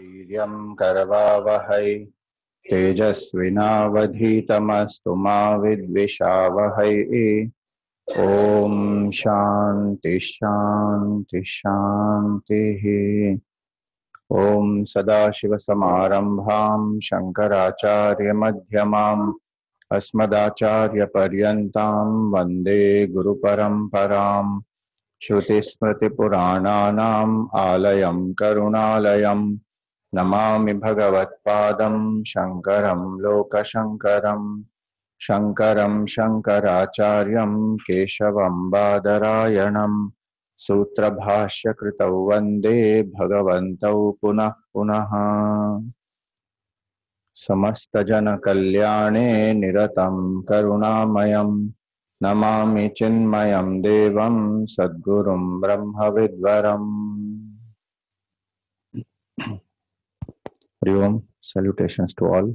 वीर्यं करवावहै तेजस्विनावधीतमस्तु मा विद्विषावहै। ॐ शान्ति शान्ति शान्तिः। ॐ सदाशिवसमारम्भां शङ्कराचार्यमध्यमाम् अस्मदाचार्यपर्यन्तां वन्दे गुरुपरम्पराम्। श्रुतिस्मृतिपुराणानाम् आलयं करुणालयं नमामि भगवत्पादं शङ्करं लोकशङ्करम्। शङ्करं शङ्कराचार्यं केशवं बादरायणं सूत्रभाष्यकृतौ वन्दे भगवन्तौ पुनः पुनः। समस्तजनकल्याणे निरतं करुणामयं नमामि चिन्मयं देवं सद्गुरुं ब्रह्मविद्वरम्। Hari Om, salutations to all.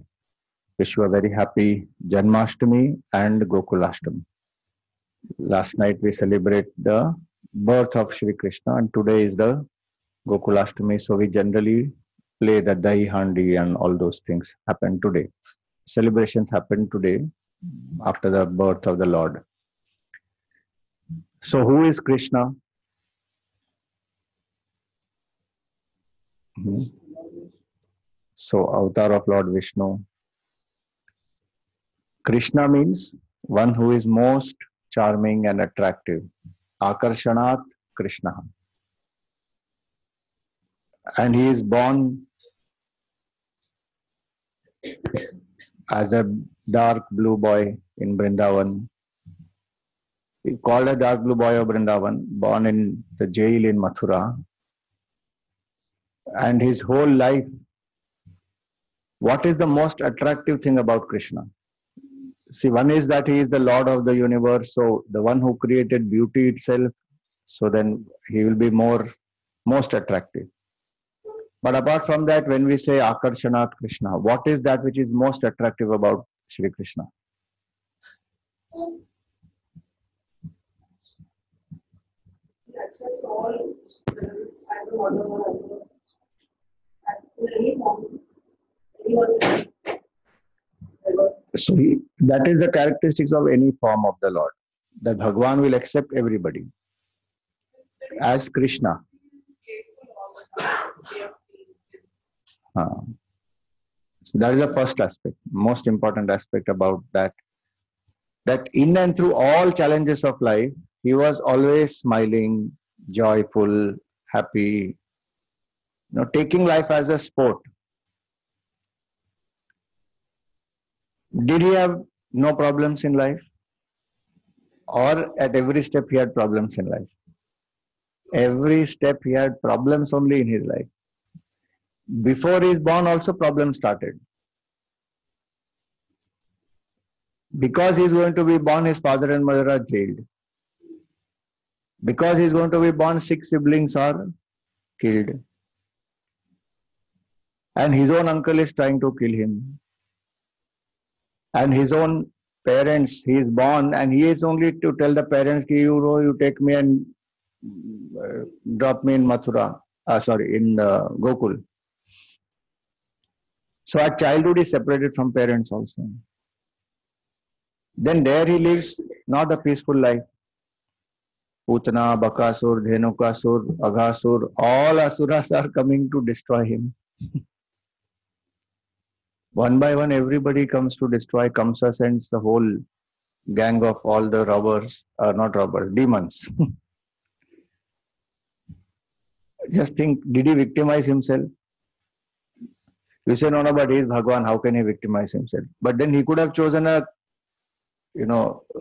Wish you a very happy Janmashtami and Gokulashtami. Last night we celebrate the birth of Shri Krishna and today is the Gokulashtami. So we generally play the Dahi Handi and all those things happen today. Celebrations happen today after the birth of the Lord. So who is Krishna? So avatar of Lord Vishnu. Krishna means one who is most charming and attractive. Akarshanat Krishna. And he is born as a dark blue boy in Vrindavan. He called a dark blue boy of Vrindavan, born in the jail in Mathura. And his whole life, what is the most attractive thing about Krishna? See, one is that he is the Lord of the universe, so the one who created beauty itself, so then he will be most attractive. But apart from that, when we say Akarshanat Krishna, what is that which is most attractive about Shri Krishna? He accepts all as a model in any form, anyone. So that is the characteristics of any form of the Lord, that Bhagavan will accept everybody as Krishna. So that is the first aspect, most important aspect about that. That in and through all challenges of life, he was always smiling, joyful, happy, taking life as a sport. Did he have no problems in life? Or at every step he had problems in life? Every step he had problems only in his life. Before he is born also problems started. Because he is going to be born, his father and mother are jailed. Because he is going to be born, 6 siblings are killed. And his own uncle is trying to kill him. And his own parents, he is born and he is only to tell the parents, you take me and drop me in Mathura, in Gokul. So at childhood he is separated from parents also. Then there he lives not a peaceful life. Putana, Bakasur, Dhenukasur, Aghasur, all asuras are coming to destroy him. One by one, everybody comes to destroy. Kamsa sends the whole gang of all the robbers, not robbers, demons. Just think, did he victimize himself? You say, no, but he is Bhagwan, how can he victimize himself? But then he could have chosen a,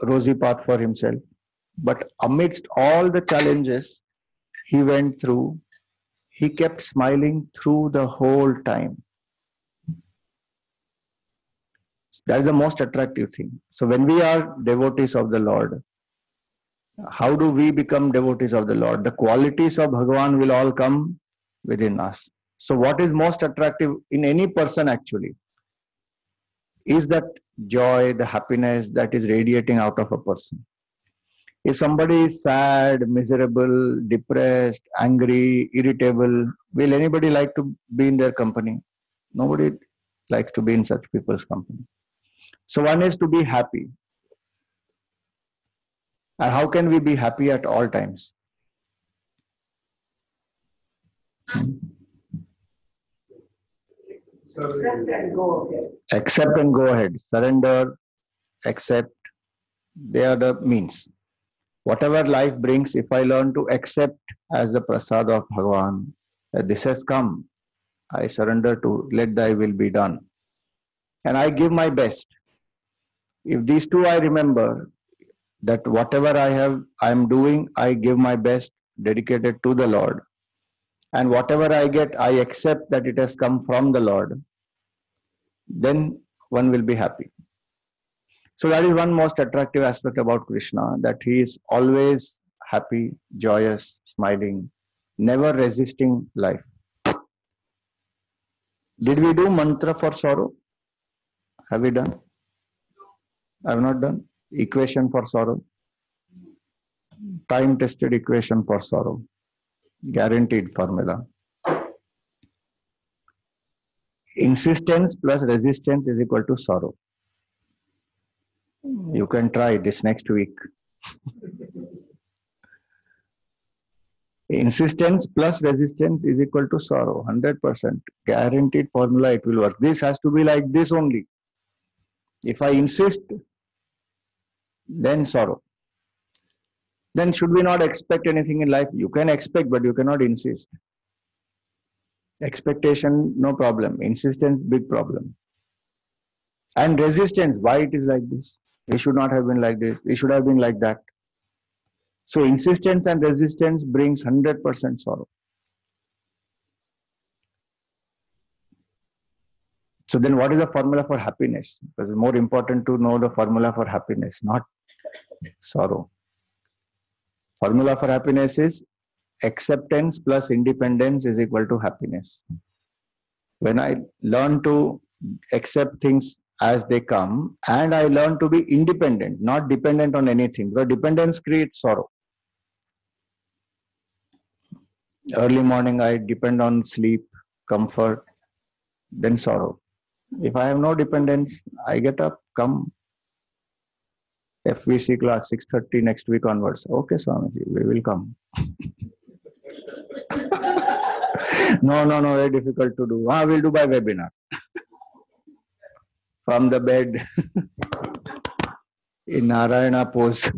rosy path for himself. But amidst all the challenges he went through, he kept smiling through the whole time. That is the most attractive thing. So when we are devotees of the Lord, how do we become devotees of the Lord? The qualities of Bhagavan will all come within us. So what is most attractive in any person actually is that joy, the happiness that is radiating out of a person. If somebody is sad, miserable, depressed, angry, irritable, will anybody like to be in their company? Nobody likes to be in such people's company. So one is to be happy. And how can we be happy at all times? Accept and go ahead. Accept and go ahead. Surrender, accept. They are the means. Whatever life brings, if I learn to accept as the prasad of Bhagavan, that this has come, I surrender to let thy will be done. And I give my best. If these two I remember, that whatever I am doing, I give my best, dedicated to the Lord. And whatever I get, I accept that it has come from the Lord. Then one will be happy. So that is one most attractive aspect about Krishna, that he is always happy, joyous, smiling, never resisting life. Did we do mantra for sorrow? Have we done? I have not done. Equation for sorrow. Time-tested equation for sorrow. Guaranteed formula. Insistence plus resistance is equal to sorrow. You can try this next week. Insistence plus resistance is equal to sorrow. 100%. Guaranteed formula, it will work. This has to be like this only. If I insist, then sorrow. Then should we not expect anything in life? You can expect, but you cannot insist. Expectation, no problem. Insistence, big problem. And resistance, why it is like this? It should not have been like this. It should have been like that. So insistence and resistance brings 100% sorrow. So then what is the formula for happiness? Because it's more important to know the formula for happiness, not sorrow. Formula for happiness is acceptance plus independence is equal to happiness. When I learn to accept things as they come, and I learn to be independent, not dependent on anything, because dependence creates sorrow. Early morning, I depend on sleep, comfort, then sorrow. If I have no dependence, I get up, come. FVC class 6:30 next week onwards. Okay, Swamiji, we will come. No, very difficult to do. We'll do by webinar. From the bed in Narayana pose.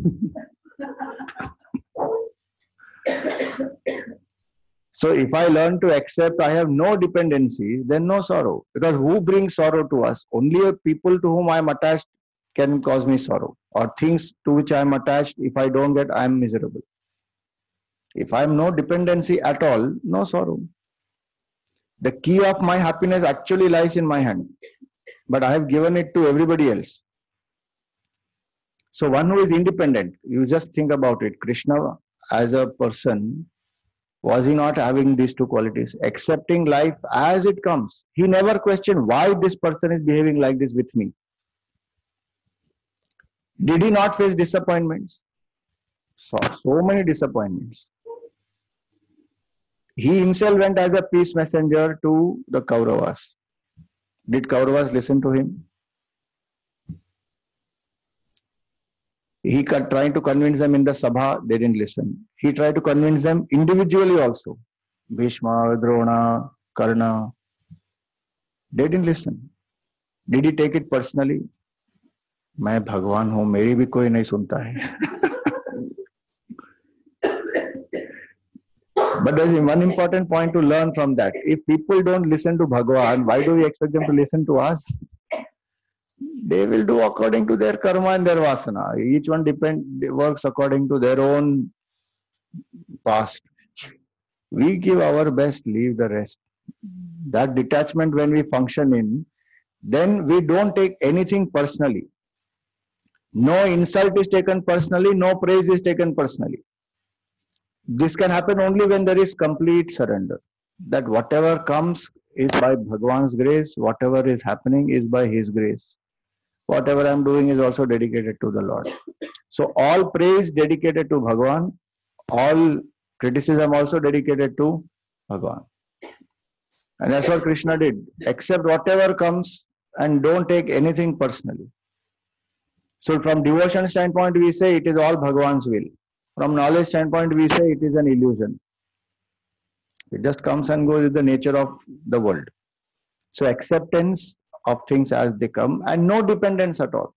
So if I learn to accept I have no dependency, then no sorrow. Because who brings sorrow to us? Only people to whom I am attached can cause me sorrow. Or things to which I am attached, if I don't get, I am miserable. If I have no dependency at all, no sorrow. The key of my happiness actually lies in my hand. But I have given it to everybody else. So one who is independent, you just think about it. Krishna as a person, was he not having these two qualities? Accepting life as it comes. He never questioned why this person is behaving like this with me. Did he not face disappointments? So many disappointments. He himself went as a peace messenger to the Kauravas. Did Kauravas listen to him? He tried to convince them in the Sabha, they didn't listen. He tried to convince them individually also. Bhishma, Drona, Karna. They didn't listen. Did he take it personally? मैं भगवान हूँ, मेरी भी कोई नहीं सुनता है. But there's one important point to learn from that. If people don't listen to Bhagavan, why do we expect them to listen to us? They will do according to their karma and their vasana. Each one works according to their own past. We give our best, leave the rest. That detachment when we function in, then we don't take anything personally. No insult is taken personally, no praise is taken personally. This can happen only when there is complete surrender. That whatever comes is by Bhagavan's grace, whatever is happening is by His grace. Whatever I am doing is also dedicated to the Lord. So all praise dedicated to Bhagavan, all criticism also dedicated to Bhagavan. And that's what Krishna did. Accept whatever comes and don't take anything personally. So from devotion standpoint, we say it is all Bhagavan's will. From knowledge standpoint, we say it is an illusion. It just comes and goes with the nature of the world. So acceptance of things as they come and no dependence at all.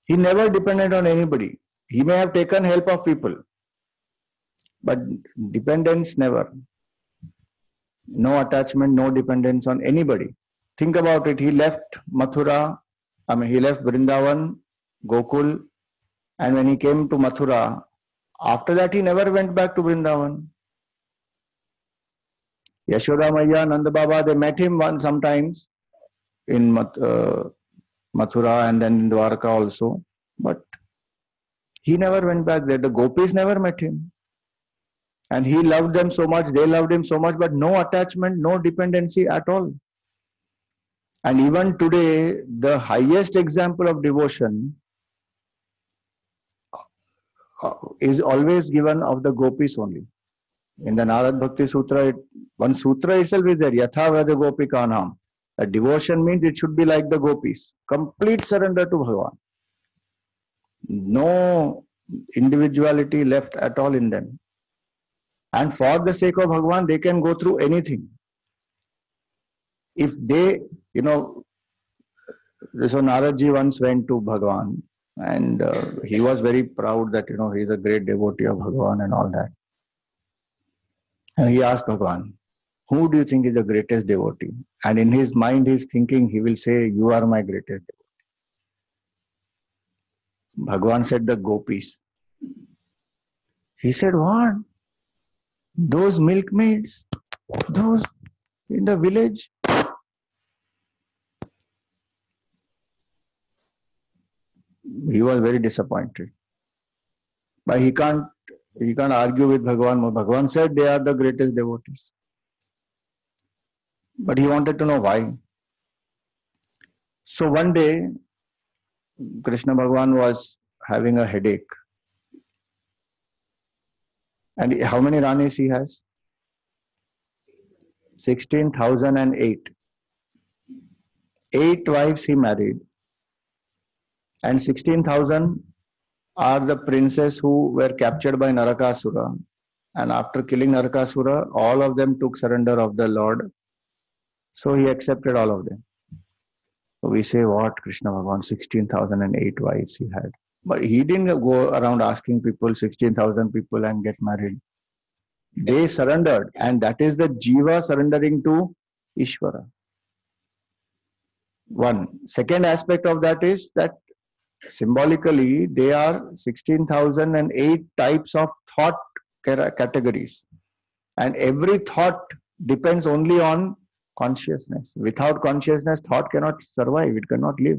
He never depended on anybody. He may have taken help of people, but dependence never. No attachment, no dependence on anybody. Think about it. He left Mathura, he left Vrindavan, Gokul, and when he came to Mathura, after that he never went back to Vrindavan. Yashoda Maya, Nanda Baba, they met him once sometimes in Mathura and then in Dwarka also. But he never went back there. The gopis never met him. And he loved them so much, they loved him so much, but no attachment, no dependency at all. And even today, the highest example of devotion is always given of the gopis only. In the Narad Bhakti Sutra, one sutra itself is there, Yatha Vrada Gopikanam. A devotion means it should be like the gopis. Complete surrender to Bhagavan. No individuality left at all in them. And for the sake of Bhagavan, they can go through anything. If they, so Naradji once went to Bhagavan and he was very proud that, he is a great devotee of Bhagavan and all that. And he asked Bhagavan, who do you think is the greatest devotee? And in his mind, he's thinking, he will say, you are my greatest devotee. Bhagavan said, the gopis. He said, what? Those milkmaids, those in the village. He was very disappointed. But he can't argue with Bhagavan. Bhagavan said they are the greatest devotees. But he wanted to know why. So one day, Krishna Bhagavan was having a headache. And how many Ranis he has? 16,008. 8 wives he married. And 16,000 are the princes who were captured by Narakasura. And after killing Narakasura, all of them took surrender of the Lord. So he accepted all of them. So we say, what? Krishna Bhagavan, 16,008 wives he had. But he didn't go around asking people, 16,000 people and get married. They surrendered. And that is the Jiva surrendering to Ishvara. One. Second aspect of that is that symbolically, they are 16,008 types of thought categories. And every thought depends only on consciousness. Without consciousness, thought cannot survive, it cannot live.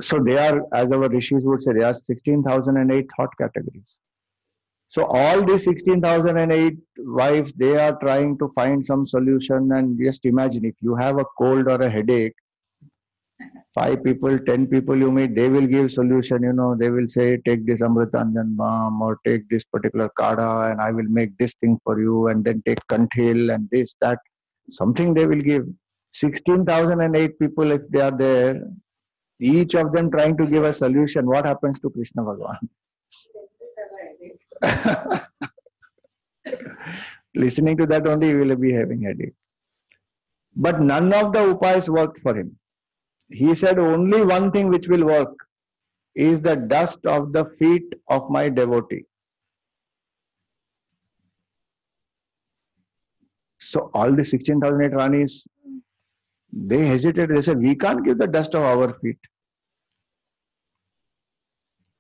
So they are, as our rishis would say, there are 16,008 thought categories. So all these 16,008 wives, they are trying to find some solution. And just imagine, if you have a cold or a headache, 5 people, 10 people you meet, they will give solution, they will say, take this Amritanjan balm or take this particular kada and I will make this thing for you, and then take Kanthil and this, that, something they will give. 16,008 people, if they are there, each of them trying to give a solution, what happens to Krishna Bhagavan? Listening to that only, he will be having headache. But none of the upayas worked for him. He said, only one thing which will work is the dust of the feet of my devotee. So all the 16,008 Ranis, they hesitated. They said, we can't give the dust of our feet.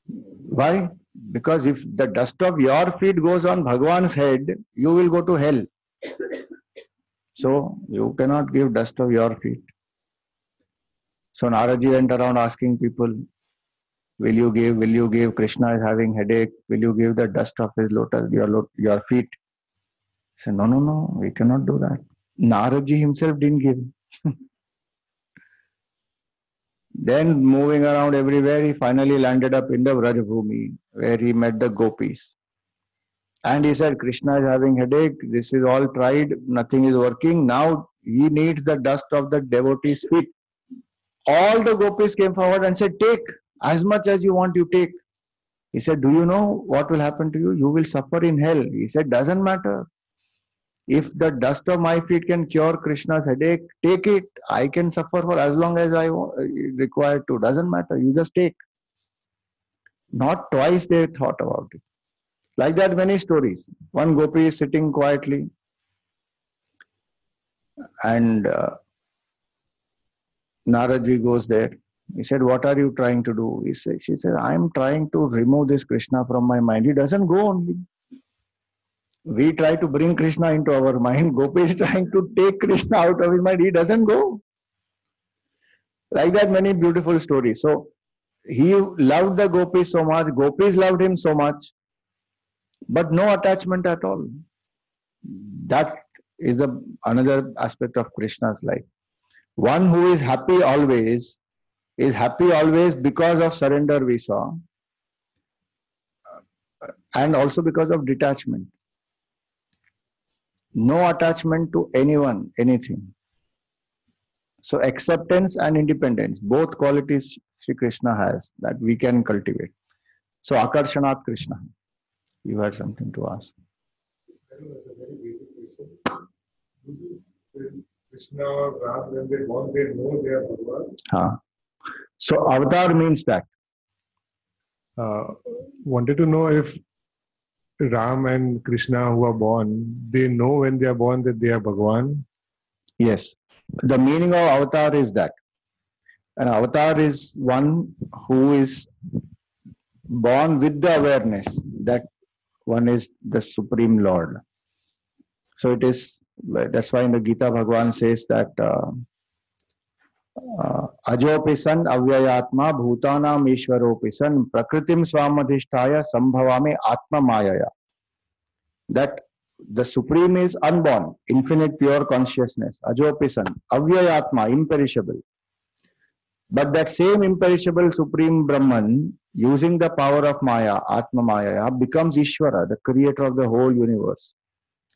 Why? Because if the dust of your feet goes on Bhagavan's head, you will go to hell. So you cannot give dust of your feet. So Naraji went around asking people, will you give, Krishna is having headache, will you give the dust of his lotus, your feet? He said, no, we cannot do that. Naraji himself didn't give. Then moving around everywhere, he finally landed up in the Vrajabhumi, where he met the gopis. And he said, Krishna is having headache. This is all tried. Nothing is working. Now he needs the dust of the devotees' feet. All the gopis came forward and said, take as much as you want, you take. He said, do you know what will happen to you? You will suffer in hell. He said, doesn't matter. If the dust of my feet can cure Krishna's headache, take it. I can suffer for as long as I require to. Doesn't matter. You just take. Not twice they thought about it. Like that, many stories. One gopi is sitting quietly, and Naradji goes there. He said, what are you trying to do? She said, I am trying to remove this Krishna from my mind. He doesn't go only. We try to bring Krishna into our mind. Gopi is trying to take Krishna out of his mind. He doesn't go. Like that, many beautiful stories. So he loved the gopis so much. Gopis loved him so much, but no attachment at all. That is another aspect of Krishna's life. One who is happy always because of surrender we saw, and also because of detachment. No attachment to anyone, anything. So acceptance and independence, both qualities Sri Krishna has that we can cultivate. So Akarshanat Krishna. You had something to ask. That was a very basic question. Do Krishna or Ram, when they born, they know they are Bhagavan? So avatar means that. Wanted to know if Ram and Krishna who are born, they know when they are born that they are Bhagavan? Yes. The meaning of avatar is that. An avatar is one who is born with the awareness that one is the Supreme Lord. So it is, that's why in the Gita Bhagavan says that Ajopisan avyayatma bhutanam ishwaropisan prakritim swamadhisthaya sambhavami atma mayaya. That the Supreme is unborn, infinite pure consciousness, ajopisan, avyayatma, imperishable. But that same imperishable Supreme Brahman, using the power of Maya, Atma Maya, becomes Ishvara, the creator of the whole universe.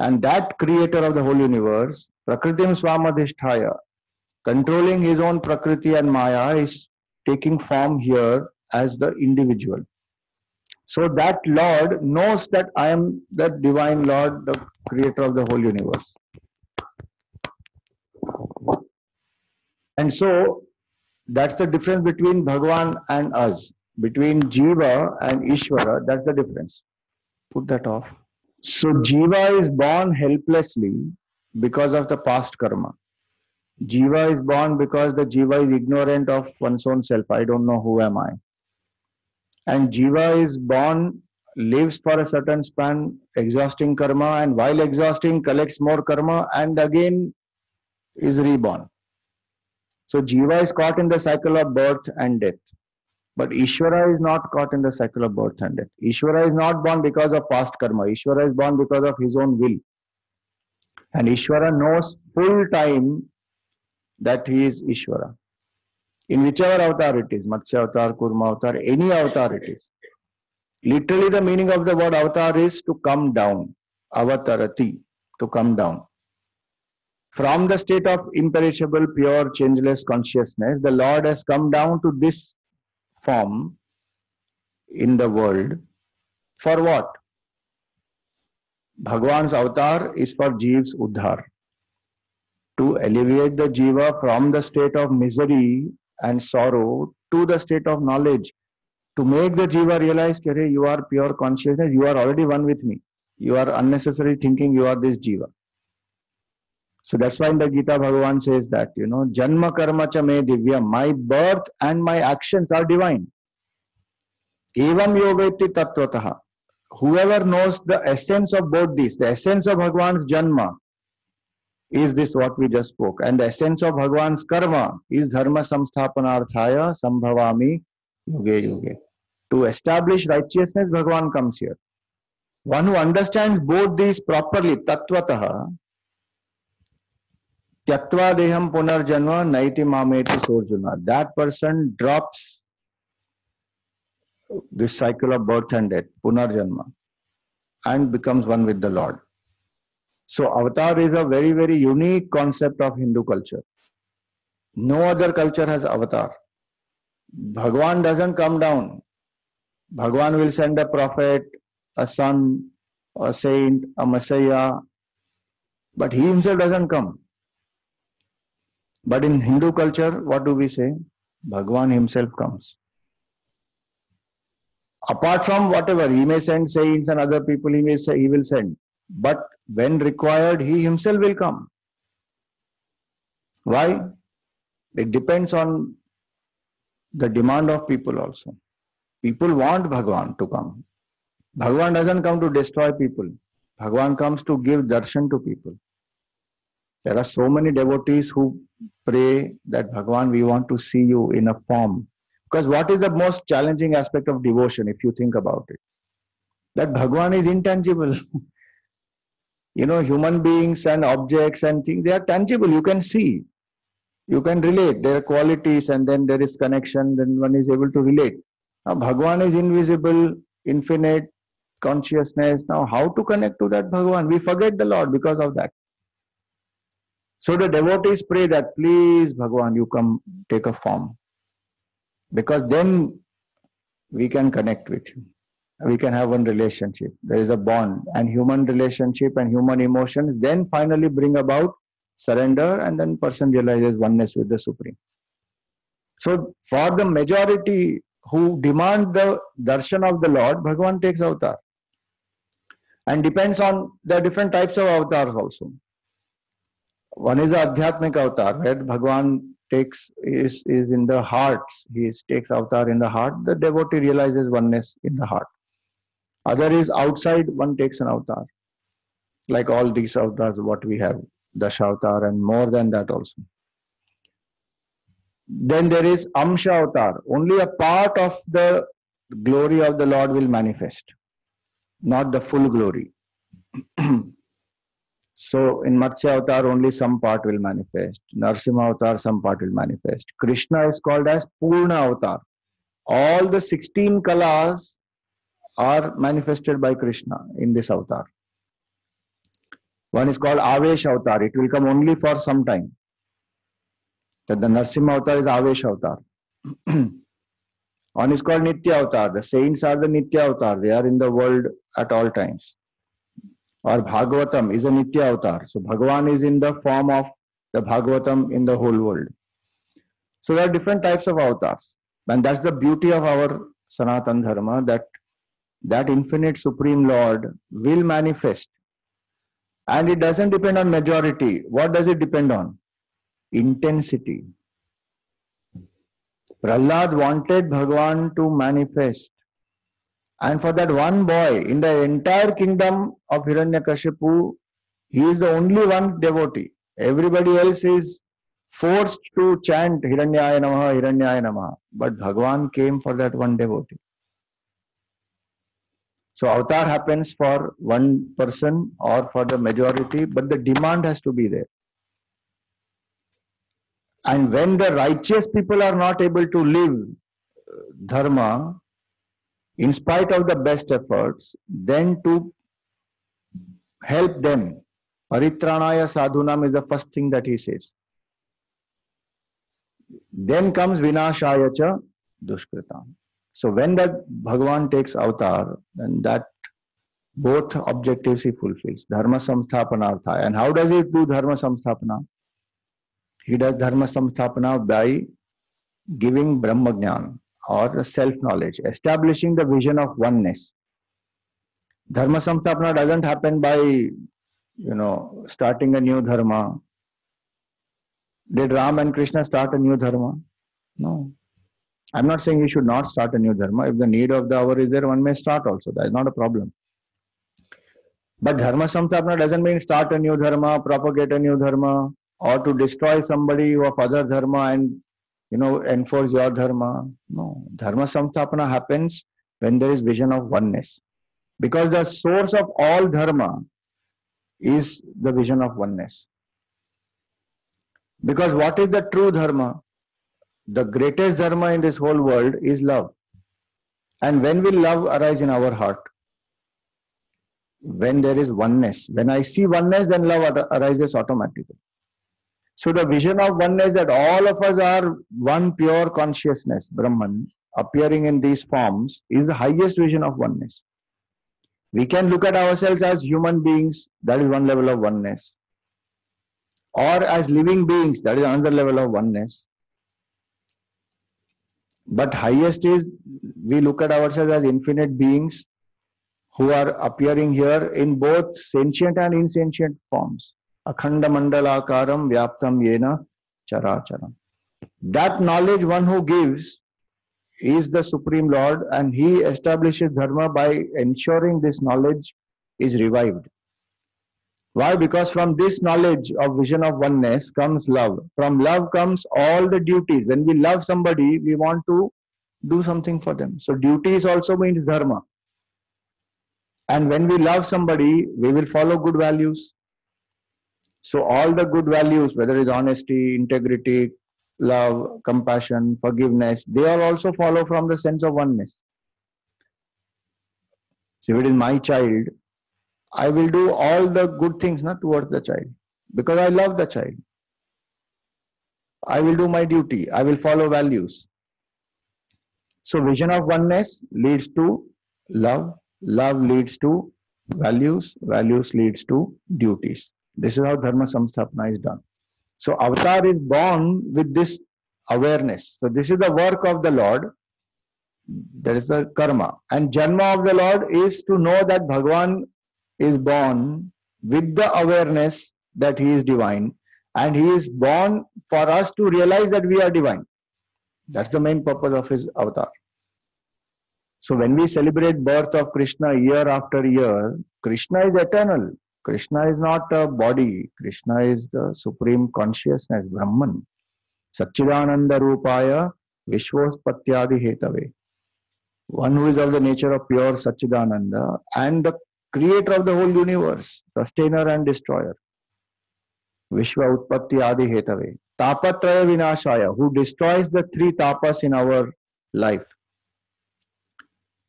And that creator of the whole universe, Prakritim Swamadhisthaya, controlling his own Prakriti and Maya, is taking form here as the individual. So that Lord knows that I am the divine Lord, the creator of the whole universe. And so that's the difference between Bhagavan and us. Between Jiva and Ishvara, that's the difference. Put that off. So Jiva is born helplessly because of the past karma. Jiva is born because the Jiva is ignorant of one's own self. I don't know who am I. And Jiva is born, lives for a certain span, exhausting karma, and while exhausting, collects more karma and again is reborn. So Jiva is caught in the cycle of birth and death. But Ishvara is not caught in the cycle of birth and death. Ishvara is not born because of past karma. Ishvara is born because of his own will. And Ishvara knows full time that he is Ishvara. In whichever avatar it is, Matsya avatar, Kurma avatar, any avatar it is. Literally the meaning of the word avatar is to come down. Avatarati, to come down. From the state of imperishable, pure, changeless consciousness, the Lord has come down to this form in the world. For what? Bhagavan's avatar is for Jeev's Uddhar. To alleviate the Jiva from the state of misery and sorrow to the state of knowledge. To make the Jiva realize, Kare, you are pure consciousness, you are already one with me. You are unnecessarily thinking you are this Jiva. So that's why in the Gita Bhagavan says that, Janma karma cha me divyam, my birth and my actions are divine. Evam yogeti tattvataha. Whoever knows the essence of both these, the essence of Bhagavan's Janma, is this what we just spoke. And the essence of Bhagavan's karma is dharma samsthapanarthaya sambhavami yuge yuge. To establish righteousness, Bhagavan comes here. One who understands both these properly, tattvataha, Tyaktva deham punarjanma naiti mameti sorjuna. That person drops this cycle of birth and death, punarjanma, and becomes one with the Lord. So avatar is a very, very unique concept of Hindu culture. No other culture has avatar. Bhagwan doesn't come down. Bhagwan will send a prophet, a son, a saint, a messiah, but he himself doesn't come. But in Hindu culture, what do we say? Bhagwan himself comes. Apart from whatever, he may send saints and other people he may say he will send. But when required, he himself will come. Why? It depends on the demand of people also. People want Bhagwan to come. Bhagwan doesn't come to destroy people. Bhagwan comes to give darshan to people. There are so many devotees who pray that Bhagwan, we want to see you in a form. Because what is the most challenging aspect of devotion, if you think about it? That Bhagwan is intangible. Human beings and objects and things, they are tangible. You can see, you can relate. There are qualities and then there is connection, then one is able to relate. Now, Bhagwan is invisible, infinite consciousness. Now, how to connect to that Bhagwan? We forget the Lord because of that. So the devotees pray that, please, Bhagwan, you come take a form. Because then we can connect with you. We can have one relationship. There is a bond, and human relationship and human emotions then finally bring about surrender, and then person realizes oneness with the Supreme. So for the majority who demand the darshan of the Lord, Bhagwan takes avatar. And depends on the different types of avatars also. One is the Adhyatmik avatar, where Bhagwan is in the hearts. He takes avatar in the heart. The devotee realizes oneness in the heart. Other is outside, one takes an avatar. Like all these avatars, what we have, Dashavatar and more than that also. Then there is Amsha avatar. Only a part of the glory of the Lord will manifest, not the full glory. So in Matsya avatar, only some part will manifest. Narsimha avatar, some part will manifest. Krishna is called as Purna avatar. All the 16 kalas are manifested by Krishna in this avatar. One is called Avesh avatar. It will come only for some time. That the Narsimha avatar is Avesh avatar. One is called Nitya avatar. The saints are the Nitya avatar. They are in the world at all times. Or Bhagavatam is a Nitya avatar. So Bhagavan is in the form of the Bhagavatam in the whole world. So there are different types of avatars. And that's the beauty of our Sanatana Dharma, that infinite Supreme Lord will manifest. And it doesn't depend on majority. What does it depend on? Intensity. Prahlad wanted Bhagavan to manifest. And for that one boy, in the entire kingdom of Hiranyakashipu, he is the only one devotee. Everybody else is forced to chant Hiranyaya Namaha, Hiranyaya Namaha. But Bhagavan came for that one devotee. So avatar happens for one person or for the majority, but the demand has to be there. And when the righteous people are not able to live dharma, in spite of the best efforts, then to help them, paritranaya sadhunam is the first thing that he says. Then comes vinashaya cha dushkritam. So when that Bhagavan takes avatar, then that both objectives he fulfills. Dharma samsthapanartha. And how does he do dharma samsthapana? He does dharma samsthapana by giving Brahma Jnana or self-knowledge, establishing the vision of oneness. Dharma samsthapana doesn't happen by, starting a new dharma. Did Ram and Krishna start a new dharma? No. I'm not saying we should not start a new dharma. If the need of the hour is there, one may start also. That is not a problem. But dharma samsthapana doesn't mean start a new dharma, propagate a new dharma, or to destroy somebody of other dharma and enforce your dharma. No. Dharma samsthapana happens when there is vision of oneness. Because the source of all dharma is the vision of oneness. Because what is the true dharma? The greatest dharma in this whole world is love. And when will love arise in our heart? When there is oneness. When I see oneness, then love arises automatically. So the vision of oneness, that all of us are one pure consciousness, Brahman, appearing in these forms, is the highest vision of oneness. We can look at ourselves as human beings, that is one level of oneness. Or as living beings, that is another level of oneness. But highest is, we look at ourselves as infinite beings who are appearing here in both sentient and insentient forms. Akhanda mandalakaram vyaptam yena characharam. That knowledge one who gives is the Supreme Lord, and he establishes dharma by ensuring this knowledge is revived. Why? Because from this knowledge of vision of oneness comes love. From love comes all the duties. When we love somebody, we want to do something for them. So duties also means dharma. And when we love somebody, we will follow good values. So all the good values, whether it's honesty, integrity, love, compassion, forgiveness, they all also follow from the sense of oneness. So if it is my child, I will do all the good things not towards the child because I love the child. I will do my duty. I will follow values. So vision of oneness leads to love. Love leads to values. Values leads to duties. This is how Dharma Samsthapana is done. So avatar is born with this awareness. So this is the work of the Lord. That is the karma. And Janma of the Lord is to know that Bhagavan is born with the awareness that he is divine, and he is born for us to realize that we are divine. That's the main purpose of his avatar. So when we celebrate birth of Krishna year after year, Krishna is eternal. Krishna is not a body. Krishna is the supreme consciousness, Brahman. Satchidananda Rupaya Vishwospatyadi Hetave. One who is of the nature of pure Satchidananda and the creator of the whole universe, sustainer and destroyer. Vishwa Utpatti Adi Hetave. Tapatraya Vinashaya, who destroys the three tapas in our life.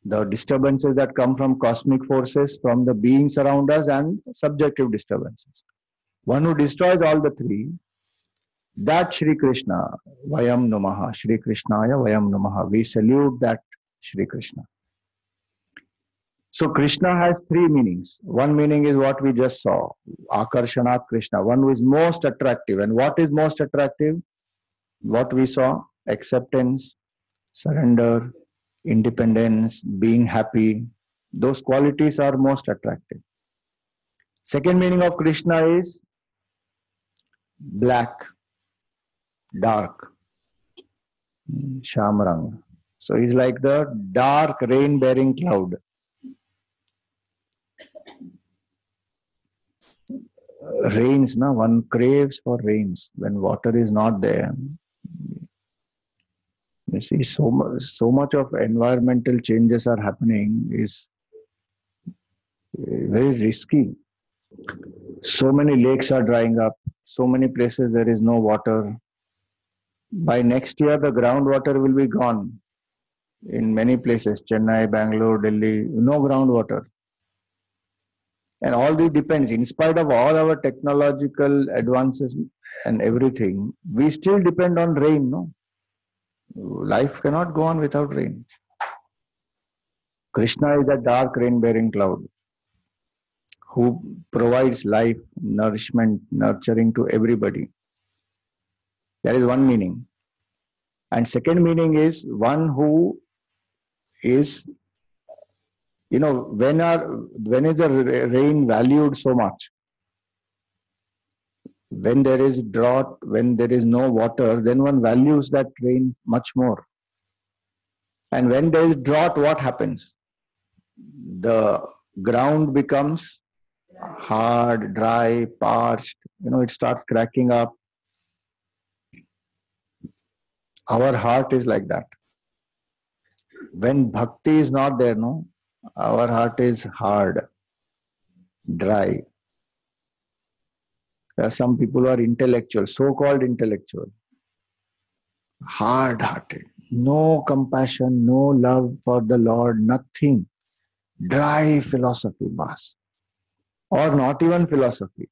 The disturbances that come from cosmic forces, from the beings around us, and subjective disturbances. One who destroys all the three, that Shri Krishna, Vayam Namaha, Shri Krishnaya Vayam Namaha. We salute that Shri Krishna. So Krishna has three meanings. One meaning is what we just saw, Akarshanat Krishna, one who is most attractive. And what is most attractive? What we saw, acceptance, surrender, independence, being happy. Those qualities are most attractive. Second meaning of Krishna is black, dark, Shamrang. So he's like the dark rain-bearing cloud. Rains, no? One craves for rains. When water is not there, you see, so much of environmental changes are happening is very risky. So many lakes are drying up. So many places there is no water. By next year, the groundwater will be gone. In many places, Chennai, Bangalore, Delhi, no groundwater. And all this depends, in spite of all our technological advances and everything, we still depend on rain, no? Life cannot go on without rain. Krishna is a dark rain-bearing cloud who provides life, nourishment, nurturing to everybody. That is one meaning. And second meaning is one who is, when is the rain valued so much? When there is drought, when there is no water, then one values that rain much more. And when there is drought, what happens? The ground becomes hard, dry, parched, it starts cracking up. Our heart is like that. When bhakti is not there, no, our heart is hard, dry. There are some people who are intellectual, so-called intellectual, hard-hearted, no compassion, no love for the Lord, nothing. Dry philosophy, bas. Or not even philosophy.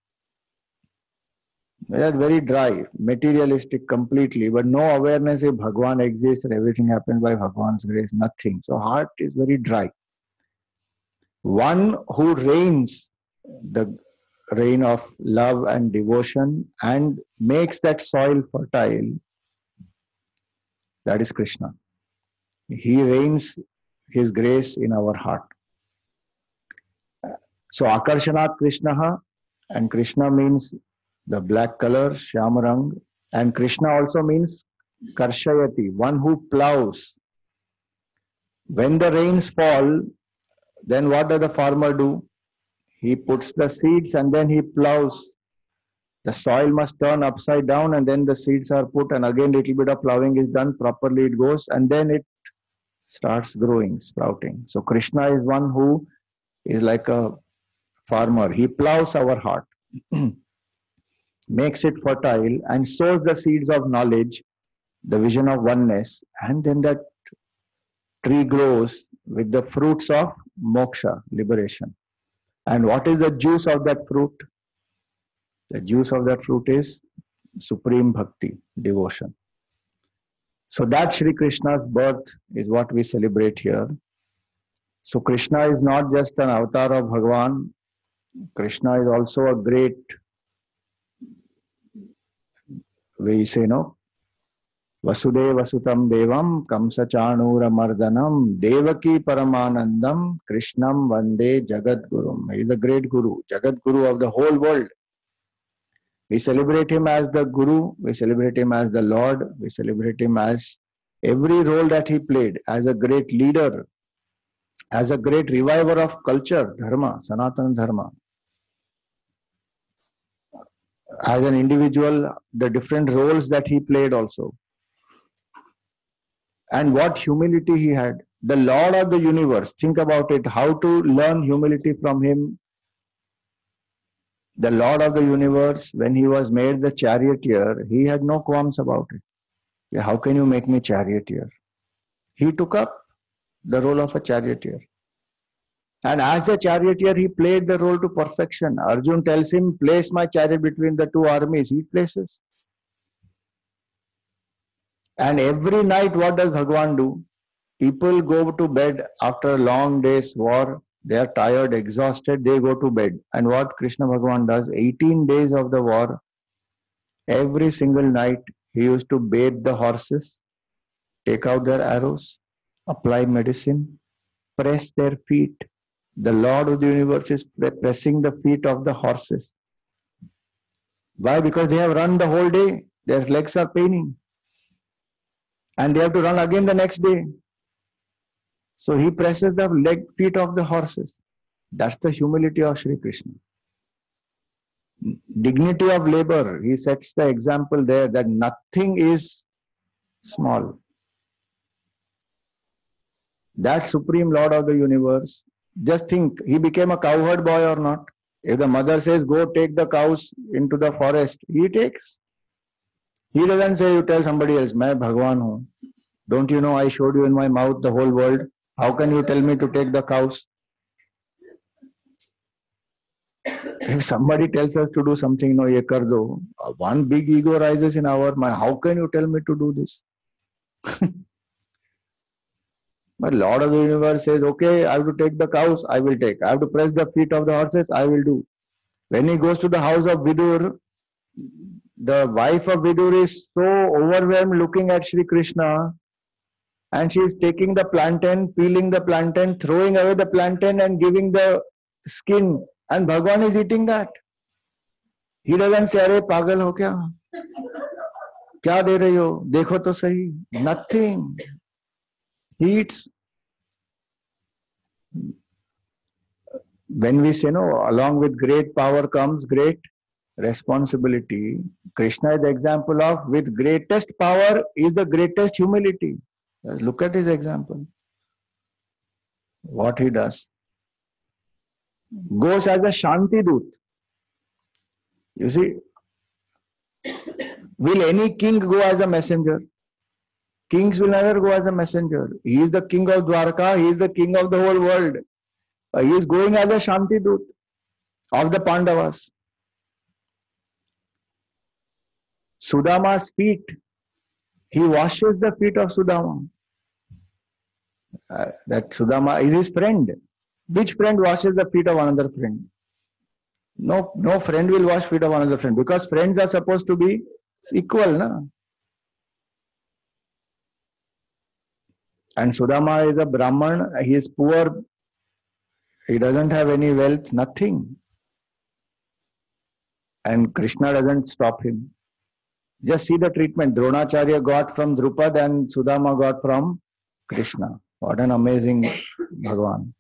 They are very dry, materialistic completely, but no awareness if Bhagwan exists and everything happens by Bhagwan's grace, nothing. So heart is very dry. One who reigns the reign of love and devotion and makes that soil fertile, that is Krishna. He reigns his grace in our heart. So Akarshanat Krishna, and Krishna means the black color, Shyamarang, and Krishna also means Karshayati, one who plows. When the rains fall, then what does the farmer do? He puts the seeds and then he plows. The soil must turn upside down and then the seeds are put and again little bit of plowing is done, properly it goes and then it starts growing, sprouting. So Krishna is one who is like a farmer. He plows our heart, makes it fertile and sows the seeds of knowledge, the vision of oneness, and then that tree grows with the fruits of moksha, liberation. And what is the juice of that fruit? The juice of that fruit is supreme bhakti, devotion. So that Shri Krishna's birth is what we celebrate here. So Krishna is not just an avatar of Bhagavan. Krishna is also a great, we say, no? Vasudeva Sutam Devam Kamsa Chanura Mardanam Devaki Paramanandam Krishnam Vande Jagat Gurum. He is a great Guru, Jagat Guru of the whole world. We celebrate him as the Guru, we celebrate him as the Lord, we celebrate him as every role that he played, as a great leader, as a great reviver of culture, Dharma, Sanatana Dharma. As an individual, the different roles that he played also. And what humility he had. The Lord of the universe, think about it, how to learn humility from him. The Lord of the universe, when he was made the charioteer, he had no qualms about it. Yeah, how can you make me charioteer? He took up the role of a charioteer. And as a charioteer, he played the role to perfection. Arjun tells him, place my chariot between the two armies. He places. And every night, what does Bhagavan do? People go to bed after a long day's war. They are tired, exhausted. They go to bed. And what Krishna Bhagavan does, 18 days of the war, every single night, he used to bathe the horses, take out their arrows, apply medicine, press their feet. The Lord of the universe is pressing the feet of the horses. Why? Because they have run the whole day. Their legs are paining. And they have to run again the next day. So he presses the feet of the horses. That's the humility of Sri Krishna. Dignity of labor. He sets the example there that nothing is small. That Supreme Lord of the universe, just think, he became a cowherd boy or not? If the mother says, go take the cows into the forest, he takes. He doesn't say, you tell somebody else, Main Bhagwan hu. Don't you know I showed you in my mouth the whole world? How can you tell me to take the cows? If somebody tells us to do something, no, ye kar do, one big ego rises in our mind. How can you tell me to do this? But Lord of the universe says, okay, I have to take the cows, I will take. I have to press the feet of the horses, I will do. When he goes to the house of Vidur, the wife of Vidur is so overwhelmed looking at Sri Krishna, and she is taking the plantain, peeling the plantain, throwing away the plantain and giving the skin. And Bhagwan is eating that. He doesn't say, "Arey pagal ho kya? Kya de rahi ho? Dekho to sahi." Nothing. He eats. When we say, no, along with great power comes great responsibility. Krishna is the example of, with greatest power is the greatest humility. Look at his example. What he does. Goes as a Shanti Dut. You see, Will any king go as a messenger? Kings will never go as a messenger. He is the king of Dwarka. He is the king of the whole world. He is going as a Shanti Dut of the Pandavas. Sudama's feet. He washes the feet of Sudama. That Sudama is his friend. Which friend washes the feet of another friend? No friend will wash feet of another friend, because friends are supposed to be equal, na? And Sudama is a Brahman. He is poor. He doesn't have any wealth, nothing. And Krishna doesn't stop him. Just see the treatment Dronacharya got from Drupad and Sudama got from Krishna. What an amazing Bhagavan.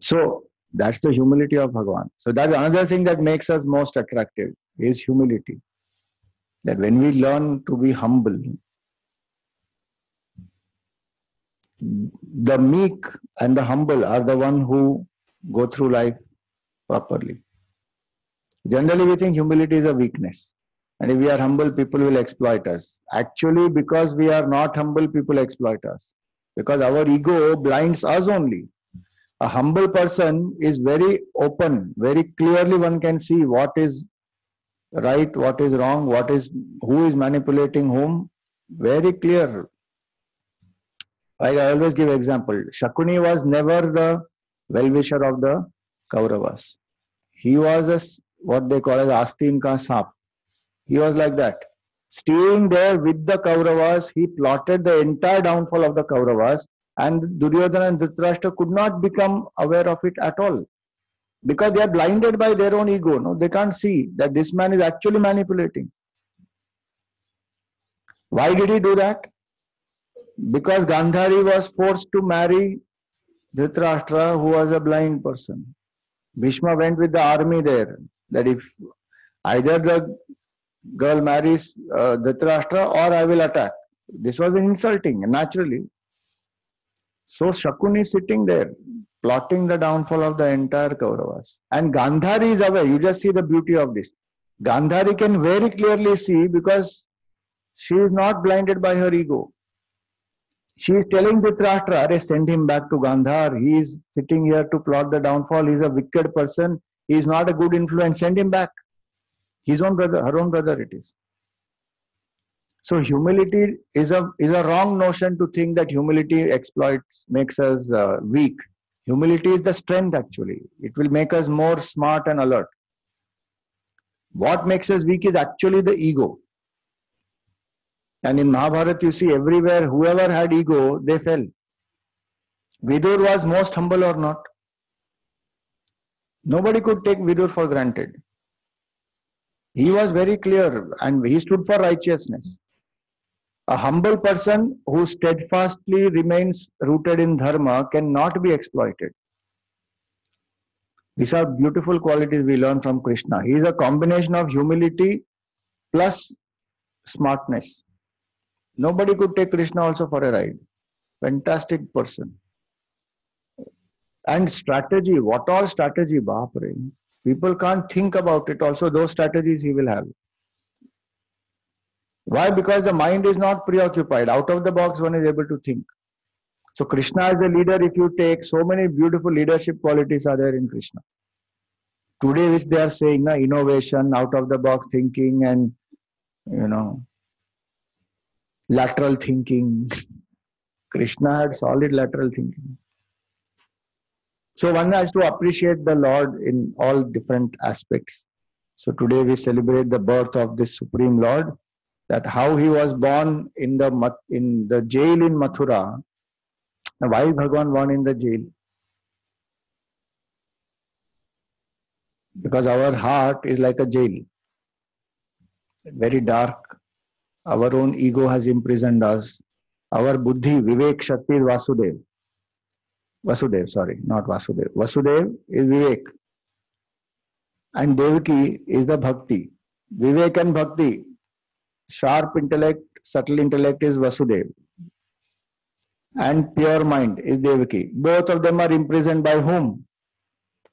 So that's the humility of Bhagavan. So that's another thing that makes us most attractive, is humility. That when we learn to be humble, the meek and the humble are the one who go through life properly. Generally, we think humility is a weakness. And if we are humble, people will exploit us. Actually, because we are not humble, people exploit us. Because our ego blinds us only. A humble person is very open, very clearly one can see what is right, what is wrong, who is manipulating whom. Very clear. I always give example. Shakuni was never the well-wisher of the Kauravas. He was what they call as Astin ka Saap. He was like that. Staying there with the Kauravas, he plotted the entire downfall of the Kauravas, and Duryodhana and Dhritarashtra could not become aware of it at all. Because they are blinded by their own ego. No? They can't see that this man is actually manipulating. Why did he do that? Because Gandhari was forced to marry Dhritarashtra, who was a blind person. Bhishma went with the army there, that if either the girl marries Dhritarashtra or I will attack. This was insulting, naturally. So Shakuni is sitting there, plotting the downfall of the entire Kauravas. And Gandhari is aware. You just see the beauty of this. Gandhari can very clearly see, because she is not blinded by her ego. She is telling Dhritarashtra, send him back to Gandhar. He is sitting here to plot the downfall. He is a wicked person. He is not a good influence. Send him back. His own brother, her own brother it is. So humility is a wrong notion to think that humility exploits, makes us weak. Humility is the strength actually. It will make us more smart and alert. What makes us weak is actually the ego. And in Mahabharata you see everywhere, whoever had ego, they fell. Vidur was most humble or not? Nobody could take Vidur for granted. He was very clear and he stood for righteousness. A humble person who steadfastly remains rooted in dharma cannot be exploited. These are beautiful qualities we learn from Krishna. He is a combination of humility plus smartness. Nobody could take Krishna also for a ride. Fantastic person. And strategy, what all strategy, Bapre. People can't think about it. Also, those strategies he will have. Why? Because the mind is not preoccupied. Out of the box, one is able to think. So Krishna as a leader, if you take, so many beautiful leadership qualities are there in Krishna. Today, which they are saying, innovation, out of the box thinking, and lateral thinking. Krishna had solid lateral thinking. So one has to appreciate the Lord in all different aspects. So today we celebrate the birth of this Supreme Lord, that how he was born in the jail in Mathura. Now, why is Bhagavan born in the jail? Because our heart is like a jail, very dark. Our own ego has imprisoned us. Our buddhi, Vivek Shakti is Vasudev. Vasudev, sorry, not Vasudev. Vasudev is Vivek. And Devaki is the Bhakti. Vivek and Bhakti, sharp intellect, subtle intellect is Vasudev. And pure mind is Devaki. Both of them are imprisoned by whom?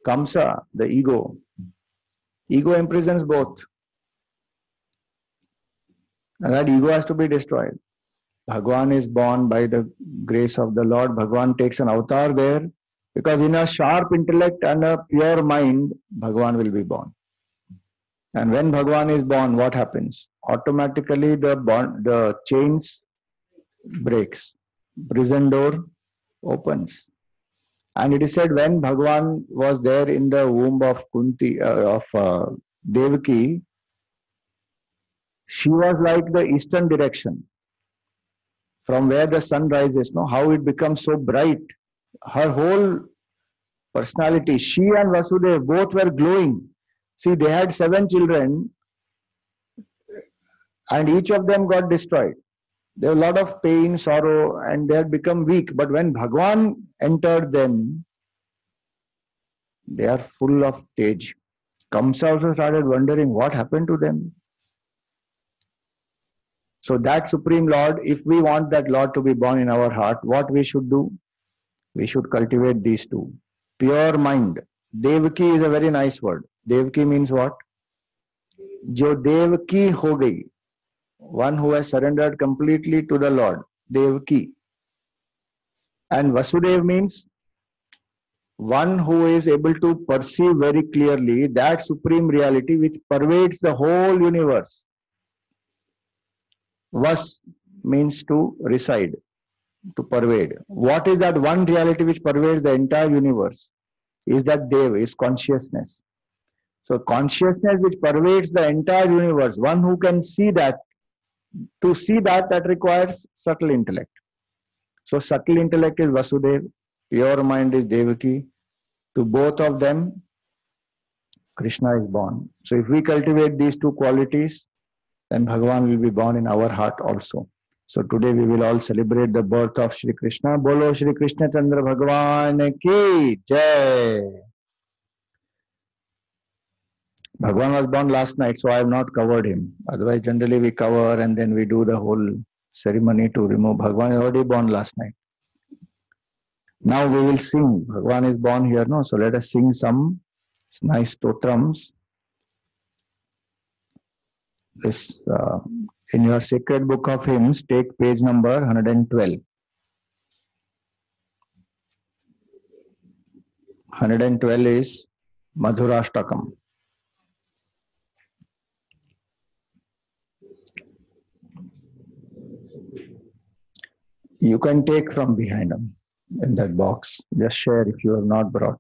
Kamsa, the ego. Ego imprisons both. And that ego has to be destroyed. Bhagwan is born by the grace of the Lord. Bhagwan takes an avatar there because in a sharp intellect and a pure mind, Bhagwan will be born. And when Bhagwan is born, what happens? Automatically the chains breaks. Prison door opens. And it is said when Bhagwan was there in the womb of Devaki, she was like the eastern direction from where the sun rises, no? How it becomes so bright. Her whole personality, she and Vasudeva both were glowing. See, they had 7 children and each of them got destroyed. There was a lot of pain, sorrow, and they had become weak. But when Bhagwan entered them, they are full of tej. Kamsa also started wondering what happened to them. So that Supreme Lord, if we want that Lord to be born in our heart, what we should do? We should cultivate these two. Pure mind. Devaki is a very nice word. Devaki means what? Jo Devaki ho gayi. One who has surrendered completely to the Lord. Devaki. And Vasudev means one who is able to perceive very clearly that supreme reality which pervades the whole universe. Vas means to reside, to pervade. What is that one reality which pervades the entire universe? Is that Dev, is consciousness. So consciousness which pervades the entire universe, one who can see that, to see that, that requires subtle intellect. So subtle intellect is Vasudev, pure mind is Devaki. To both of them, Krishna is born. So if we cultivate these two qualities, then Bhagavan will be born in our heart also. So today we will all celebrate the birth of Shri Krishna. Bolo Shri Krishna Chandra Bhagavan ki Jai. Bhagavan was born last night, so I have not covered him. Otherwise, generally we cover and then we do the whole ceremony to remove. Bhagavan is already born last night. Now we will sing. Bhagavan is born here, no? So let us sing some nice stotrams. This in your sacred book of hymns, take page number 112. 112 is Madhurashtakam. You can take from behind them in that box. Just share if you have not brought.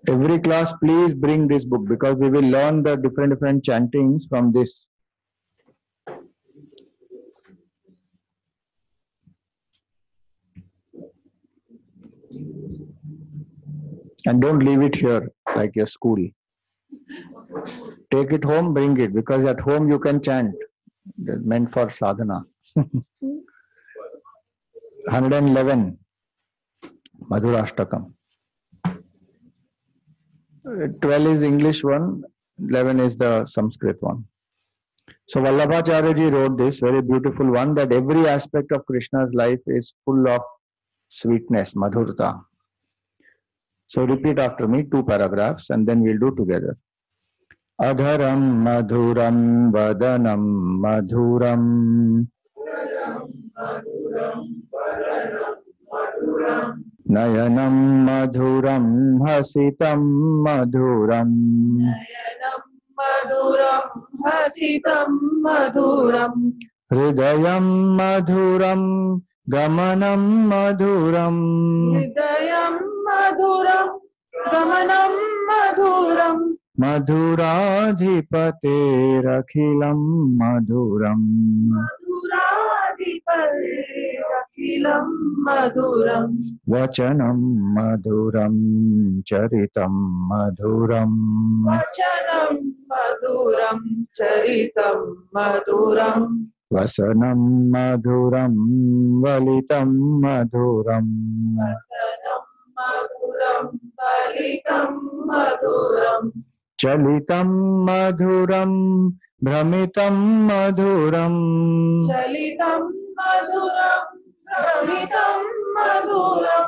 Every class, please bring this book because we will learn the different chantings from this. And don't leave it here like your school. Take it home, bring it, because at home you can chant. It's meant for sadhana. 111, Madhurashtakam. 12 is English one, 11 is the Sanskrit one. So Vallabhacharya ji wrote this very beautiful one, that every aspect of Krishna's life is full of sweetness, madhurta. So repeat after me 2 paragraphs and then we'll do together. Adharam madhuram vadanam madhuram nayanam madhuram hasitam madhuram Madhuram hasitam madhuram hridayam madhuram gamanam madhuram hridayam madhuram gamanam madhuram madhuradhipaterakhilam madhuram madhuradhipaterakhilam madhuram vachanam madhuram charitam madhuram vachanam madhuram charitam madhuram vasanam madhuram valitam madhuram vasanam madhuram valitam madhuram chalitam madhuram Brahmitam madhuram chalitam madhuram brahmitam madhuram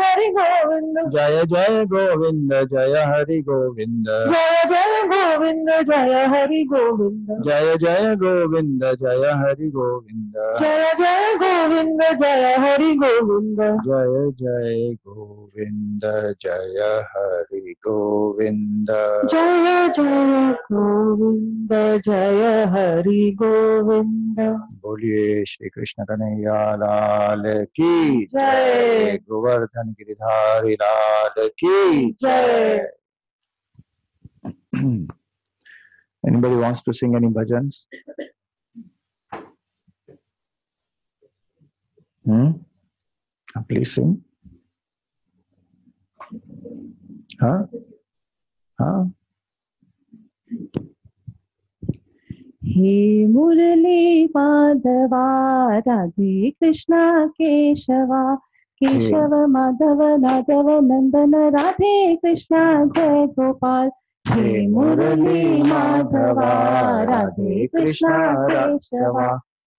Hari Govinda. Jaya Jaya Govinda, Jaya Hari Govinda. Jaya Jaya Govinda, Jaya Hari Govinda. Jaya Jaya Govinda, Jaya Hari Govinda. Jaya Jaya Govinda, Jaya Hari Govinda. Jaya Jaya Govinda, Jaya Hari Govinda. Jaya Jaya Govinda, Jaya Hari Govinda. बोलिए श्री कृष्ण कन्हैया लाल की जय। गोवर्धन गिरिधारी लाल की जय। Anybody wants to sing any bhajans? Please sing. Huh? हे मुरली माधवा राधे कृष्णा केशवा केशव माधव माधव नंदन राधे कृष्णा जय गोपाल हे मुरली माधवा राधे कृष्णा केशवा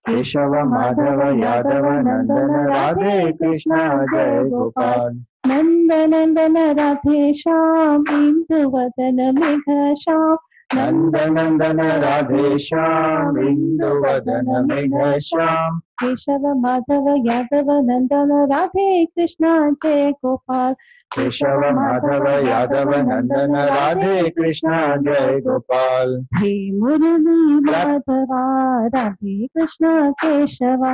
केशव माधव यादव नंदन राधे कृष्णा जय गोपाल नंद नंदन राधे श्याम इंदु वदन मेघ श्याम नंद नंदन राधे श्याम इंदु वदन मेघ श्याम केशव माधव यादव नंदन राधे कृष्णा जय गोपाल केशव माधव यादव नंदन राधे कृष्णा जय गोपाल हे मुरली माधवा राधे कृष्णा केशवा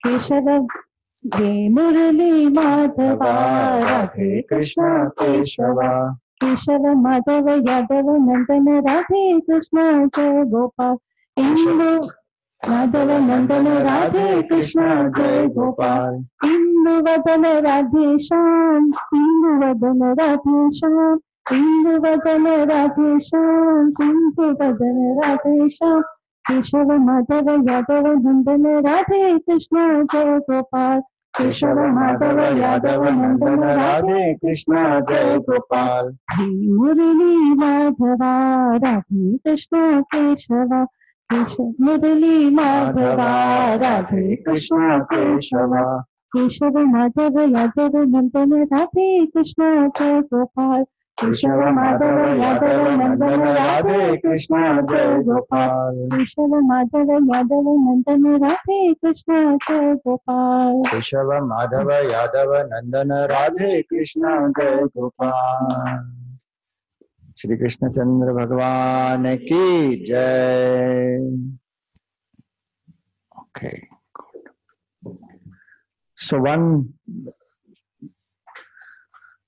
केशव हे मुरली माधवा राधे कृष्णा केशवा केशव माधव यादव नंदन राधे कृष्णा जय गोपाल इंदु माधव नंदन राधे कृष्णा जय गोपाल इंदु वदन राधे श्याम इंदु वदन राधे श्याम इंदु वदन राधे श्याम इंदु वदन राधे श्याम केशव माधव यादव नंदन राधे कृष्णा जय गोपाल केशव माधव यादव नंदन राधे कृष्णा जय गोपाल हे मुरली माधवा राधे कृष्णा केशवा केशव मुरली माधवा राधे कृष्णा केशवा केशव माधव यादव नंदन राधे कृष्णा जय गोपाल केशव माधव यादव नंदन राधे कृष्णा जय गोपाल केशव माधव यादव नंदन राधे कृष्णा जय गोपाल केशव माधव यादव नंदन राधे कृष्णा जय गोपाल श्री कृष्णचंद्र भगवान की जय Okay, good. So one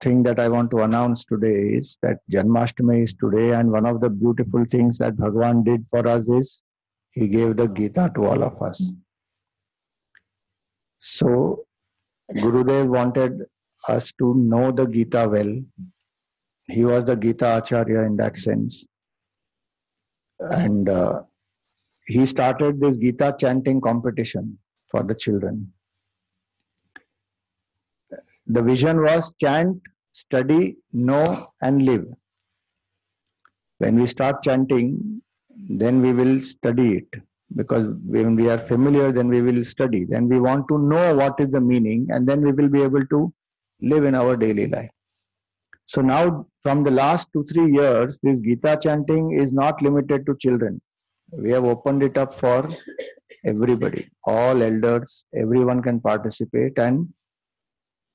thing that I want to announce today is that Janmashtami is today, and one of the beautiful things that Bhagavan did for us is he gave the Gita to all of us. So Gurudev wanted us to know the Gita well. He was the Gita Acharya in that sense. And he started this Gita chanting competition for the children. The vision was chant, study, know and live. When we start chanting, then we will study it. Because when we are familiar, then we will study. Then we want to know what is the meaning, and then we will be able to live in our daily life. So now, from the last 2-3 years, this Gita chanting is not limited to children. We have opened it up for everybody, all elders, everyone can participate. And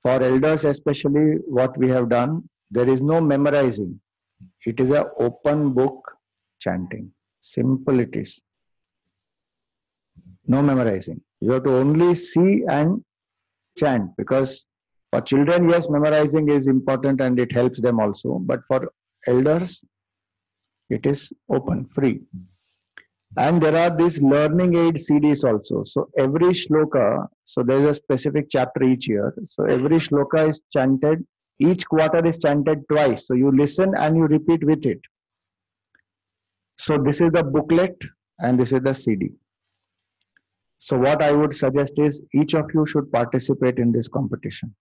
for elders especially, what we have done, there is no memorizing. It is an open book chanting. Simple it is. No memorizing. You have to only see and chant, because for children, yes, memorizing is important and it helps them also. But for elders, it is open, free. And there are these learning aid CDs also. So every shloka, so there is a specific chapter each year. So every shloka is chanted, each quarter is chanted twice. So you listen and you repeat with it. So this is the booklet and this is the CD. So what I would suggest is each of you should participate in this competition.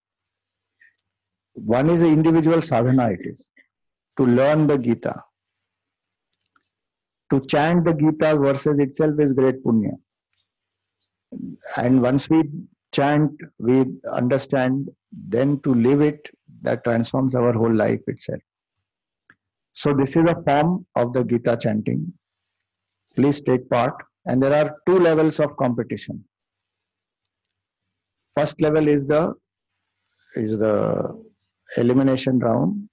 One is the individual sadhana, it is to learn the Gita. To chant the Gita verses itself is great punya. And once we chant, we understand, then to live it, that transforms our whole life itself. So this is a form of the Gita chanting. Please take part. And there are two levels of competition. First level is the elimination round,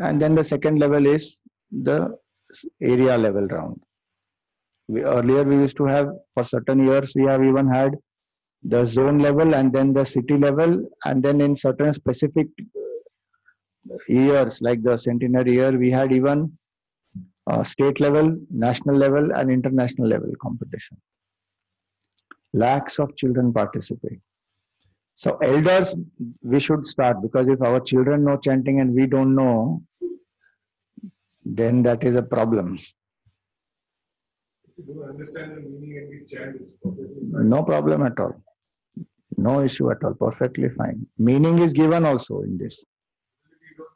and then the second level is the area level round. Earlier we used to have, for certain years we have even had the zone level and then the city level, and then in certain specific years like the centenary year we had even state level, national level and international level competition. Lakhs of children participate. So elders, we should start, because if our children know chanting and we don't know, then that is a problem. If you don't understand the meaning and we chant, it's perfectly fine. No problem at all. No issue at all. Perfectly fine. Meaning is given also in this. We don't,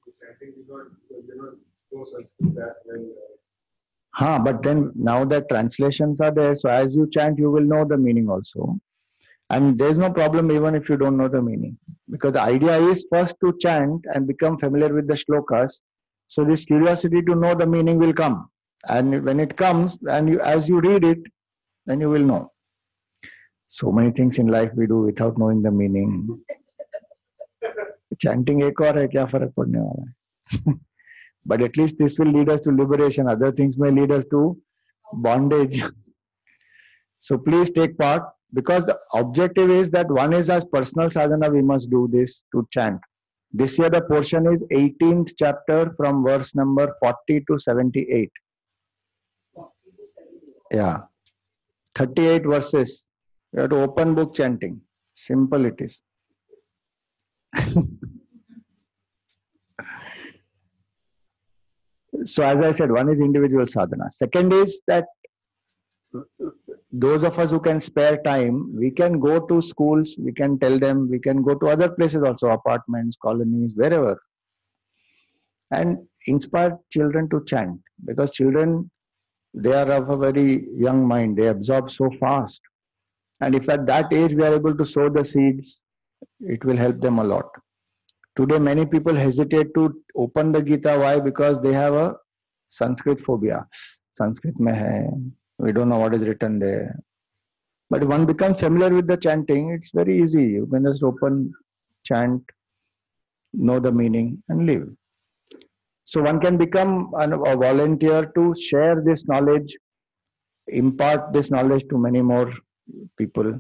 the chanting is not, they don't know Sanskrit that well. But then now that translations are there, so as you chant, you will know the meaning also. And there's no problem even if you don't know the meaning. Because the idea is first to chant and become familiar with the shlokas. So this curiosity to know the meaning will come. And when it comes, and as you read it, then you will know. So many things in life we do without knowing the meaning. Chanting ek aur hai, kya farak padne wala hai? But at least this will lead us to liberation. Other things may lead us to bondage. So please take part, because the objective is that one is as personal sadhana we must do this to chant. This year the portion is 18th chapter from verse number 40 to 78. Yeah. 38 verses. You have to open book chanting. Simple it is. So as I said, one is individual sadhana. Second is that those of us who can spare time, we can go to schools, we can tell them, we can go to other places also, apartments, colonies, wherever, and inspire children to chant. Because children, they are of a very young mind, they absorb so fast. And if at that age we are able to sow the seeds, it will help them a lot. Today many people hesitate to open the Gita. Why? Because they have a Sanskrit phobia. Sanskrit mein hai, we don't know what is written there. But if one becomes familiar with the chanting, it's very easy. You can just open, chant, know the meaning and live. So one can become a volunteer to share this knowledge, impart this knowledge to many more people.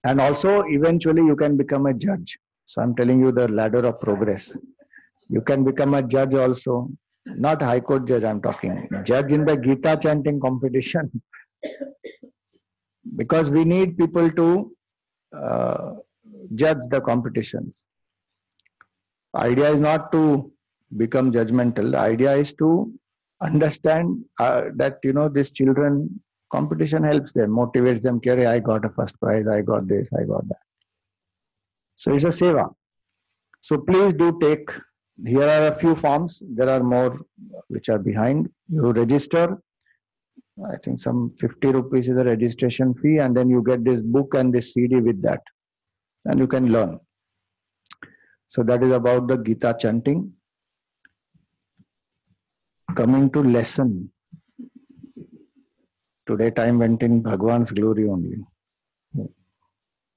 And also eventually you can become a judge. So I'm telling you the ladder of progress. You can become a judge also. Not High Court judge I'm talking. Judge in the Gita chanting competition. Because we need people to judge the competitions. The idea is not to become judgmental. The idea is to understand that, these children, competition helps them, motivates them. I got a first prize, I got this, I got that. So it's a seva. So please do take. Here are a few forms. There are more which are behind. You register. I think some 50 rupees is the registration fee, and then you get this book and this CD with that, and you can learn. So that is about the Gita chanting. Coming to lesson. Today time went in Bhagwan's glory only.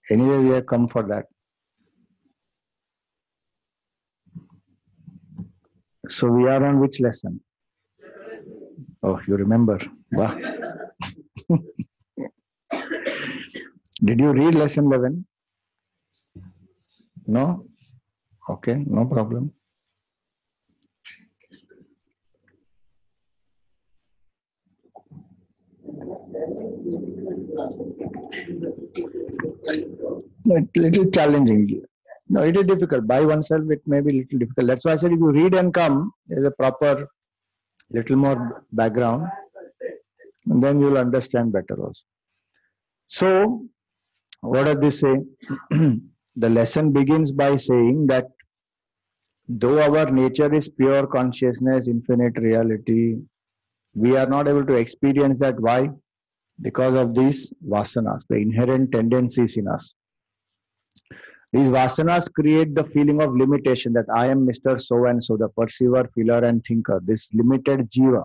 Anyway, we have come for that. So we are on which lesson? Oh, you remember. Wow. Did you read lesson 11? No? Okay, no problem. Little challenging. No, it is difficult. By oneself, it may be little difficult. That's why I said if you read and come, there's a proper, little more background, and then you'll understand better also. So, what does this say? The lesson begins by saying that though our nature is pure consciousness, infinite reality, we are not able to experience that. Why? Because of these vasanas, the inherent tendencies in us. These vasanas create the feeling of limitation that I am Mr. So and so, the perceiver, feeler, and thinker, this limited jiva.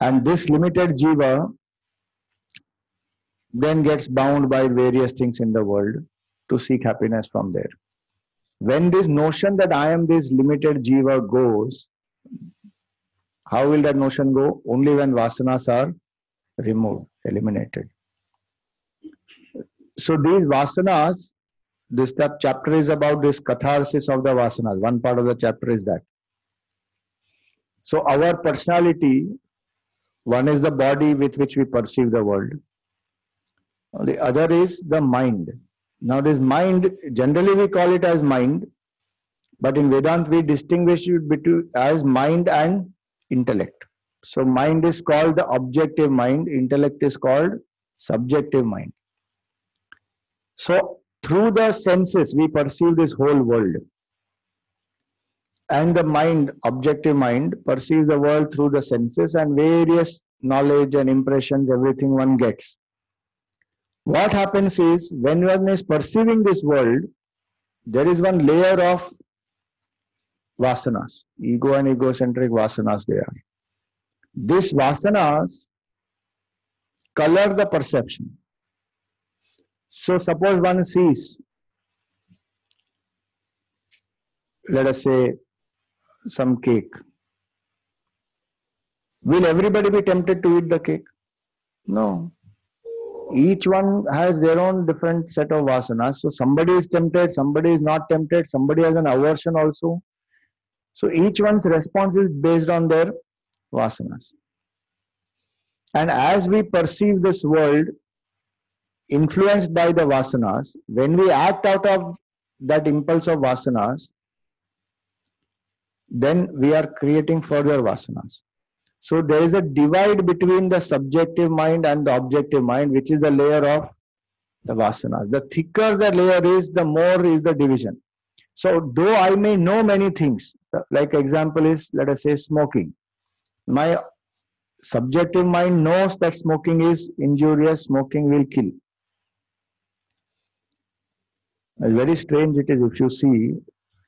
And this limited jiva then gets bound by various things in the world to seek happiness from there. When this notion that I am this limited jiva goes, how will that notion go? Only when vasanas are removed, eliminated. So these vasanas, this chapter is about this catharsis of the vasanas. One part of the chapter is that. So our personality, one is the body with which we perceive the world. The other is the mind. Now this mind, generally we call it as mind, but in Vedanta we distinguish it between as mind and intellect. So mind is called the objective mind, intellect is called subjective mind. So through the senses we perceive this whole world. And the mind, objective mind, perceives the world through the senses and various knowledge and impressions, everything one gets. What happens is, when one is perceiving this world, there is one layer of vasanas, ego and egocentric vasanas they are. These vasanas color the perception. So suppose one sees, let us say, some cake. Will everybody be tempted to eat the cake? No. Each one has their own different set of vasanas. So somebody is tempted, somebody is not tempted, somebody has an aversion also. So each one's response is based on their vasanas. And as we perceive this world influenced by the vasanas, when we act out of that impulse of vasanas, then we are creating further vasanas. So there is a divide between the subjective mind and the objective mind, which is the layer of the vasanas. The thicker the layer is, the more is the division. So though I may know many things, like example is, let us say, smoking. My subjective mind knows that smoking is injurious, smoking will kill. Very strange it is if you see,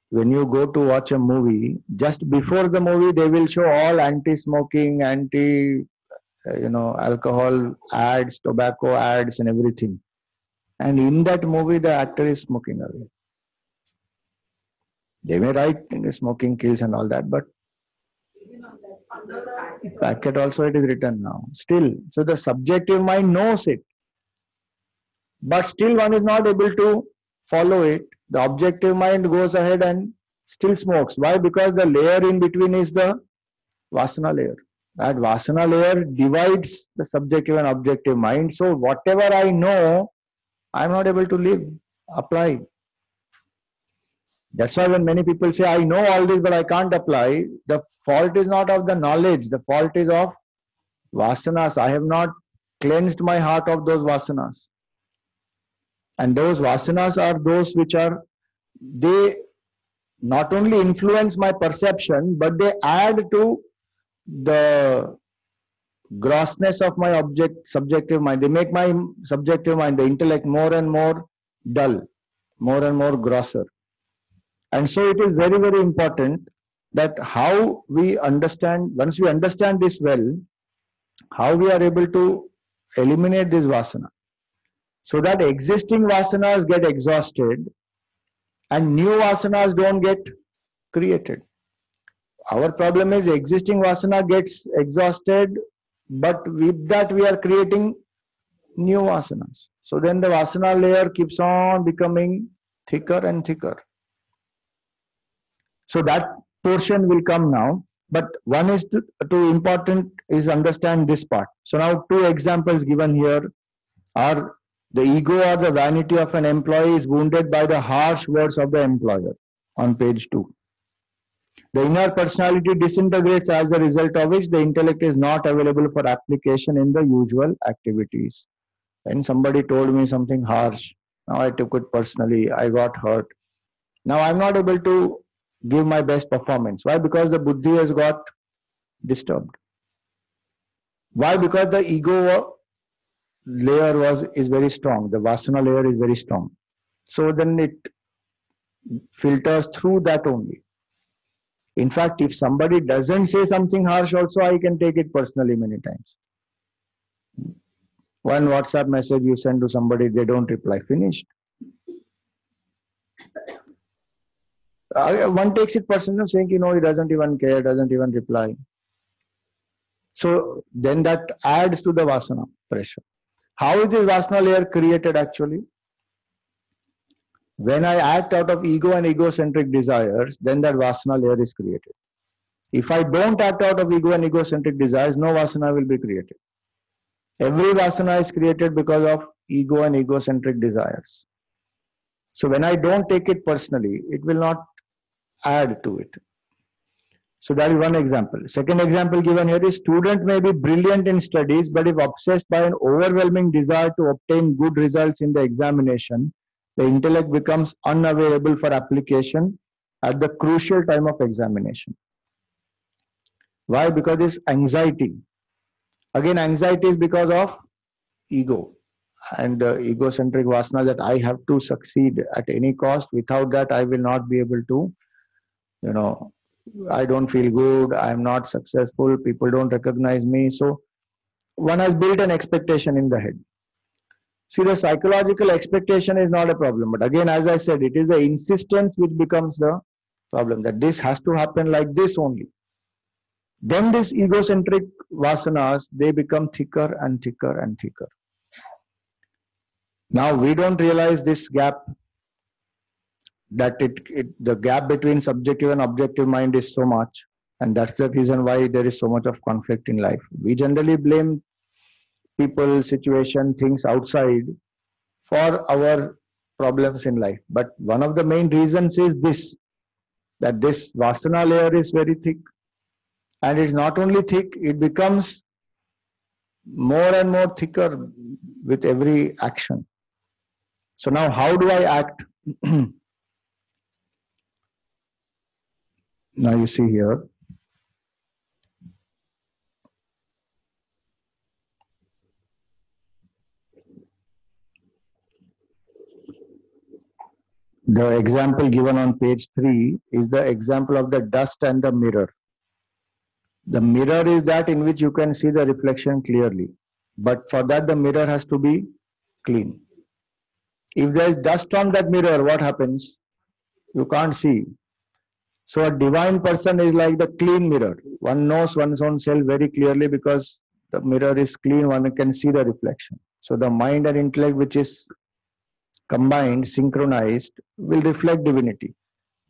when you go to watch a movie, just before the movie they will show all anti-smoking, alcohol ads, tobacco ads and everything. And in that movie the actor is smoking away. They may write smoking kills and all that, but packet also it is written now. Still, so the subjective mind knows it. But still one is not able to follow it. The objective mind goes ahead and still smokes. Why? Because the layer in between is the vasana layer. That vasana layer divides the subjective and objective mind. So whatever I know, I am not able to live, apply. That's why when many people say, I know all this but I can't apply, the fault is not of the knowledge, the fault is of vasanas. I have not cleansed my heart of those vasanas. And those vasanas are those which are, they not only influence my perception, but they add to the grossness of my subjective mind. They make my subjective mind, the intellect, more and more dull, more and more grosser. And so it is very, very important that how we understand, once we understand this well, how we are able to eliminate this vasana. So that existing vasanas get exhausted and new vasanas don't get created. Our problem is existing vasana gets exhausted, but with that we are creating new vasanas. So then the vasana layer keeps on becoming thicker and thicker. So that portion will come now, but one is too important is understand this part. So now two examples given here are the ego or the vanity of an employee is wounded by the harsh words of the employer on page 2. The inner personality disintegrates as a result of which the intellect is not available for application in the usual activities. When somebody told me something harsh, now I took it personally, I got hurt. Now I am not able to give my best performance. Why? Because the buddhi has got disturbed. Why? Because the ego layer is very strong. The vasana layer is very strong. So then it filters through that only. In fact, if somebody doesn't say something harsh also, I can take it personally many times. One WhatsApp message you send to somebody, they don't reply, finished. One takes it personal, saying, he doesn't even care, doesn't even reply. So then that adds to the vasana pressure. How is this vasana layer created actually? When I act out of ego and egocentric desires, then that vasana layer is created. If I don't act out of ego and egocentric desires, no vasana will be created. Every vasana is created because of ego and egocentric desires. So when I don't take it personally, it will not add to it. So that is one example. Second example given here is student may be brilliant in studies, but if obsessed by an overwhelming desire to obtain good results in the examination, the intellect becomes unavailable for application at the crucial time of examination. Why? Because this anxiety. Again, anxiety is because of ego and egocentric vasana, that I have to succeed at any cost. Without that, I will not be able to, I don't feel good, I am not successful, people don't recognize me. So one has built an expectation in the head. See, the psychological expectation is not a problem. But again, as I said, it is the insistence which becomes the problem, that this has to happen like this only. Then these egocentric vasanas, they become thicker and thicker and thicker. Now we don't realize this gap, that the gap between subjective and objective mind is so much, and that's the reason why there is so much of conflict in life. We generally blame people, situation, things outside for our problems in life, but one of the main reasons is this, that this vasana layer is very thick, and it's not only thick, it becomes more and more thicker with every action. So now how do I act? Now you see here, the example given on page 3 is the example of the dust and the mirror. The mirror is that in which you can see the reflection clearly, but for that the mirror has to be clean. If there is dust on that mirror, what happens? You can't see. So a divine person is like the clean mirror. One knows one's own self very clearly because the mirror is clean, one can see the reflection. So the mind and intellect which is combined, synchronized, will reflect divinity.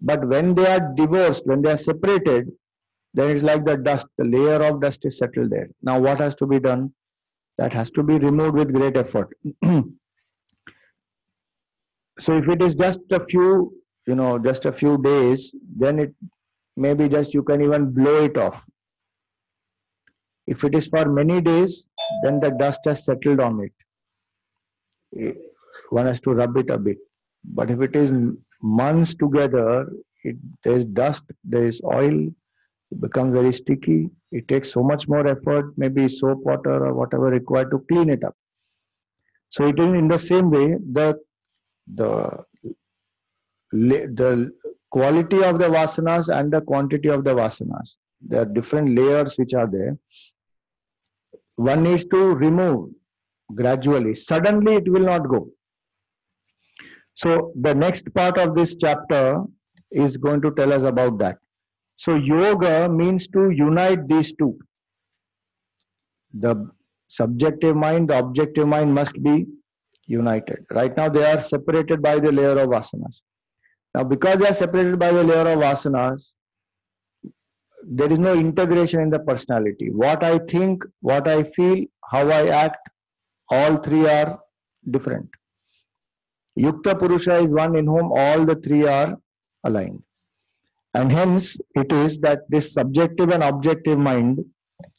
But when they are divorced, when they are separated, then it's like the dust, the layer of dust is settled there. Now what has to be done? That has to be removed with great effort. So if it is just a few, just a few days, then it maybe just you can even blow it off. If it is for many days, then the dust has settled on it. One has to rub it a bit. But if it is months together, there is dust, there is oil, it becomes very sticky. It takes so much more effort, maybe soap water or whatever required to clean it up. So it is in the same way, the quality of the vasanas and the quantity of the vasanas. There are different layers which are there. One needs to remove gradually. Suddenly it will not go. So the next part of this chapter is going to tell us about that. So yoga means to unite these two. The subjective mind, the objective mind must be united. Right now they are separated by the layer of vasanas. Now because they are separated by the layer of vasanas, there is no integration in the personality. What I think, what I feel, how I act, all three are different. Yukta Purusha is one in whom all the three are aligned. And hence it is that this subjective and objective mind,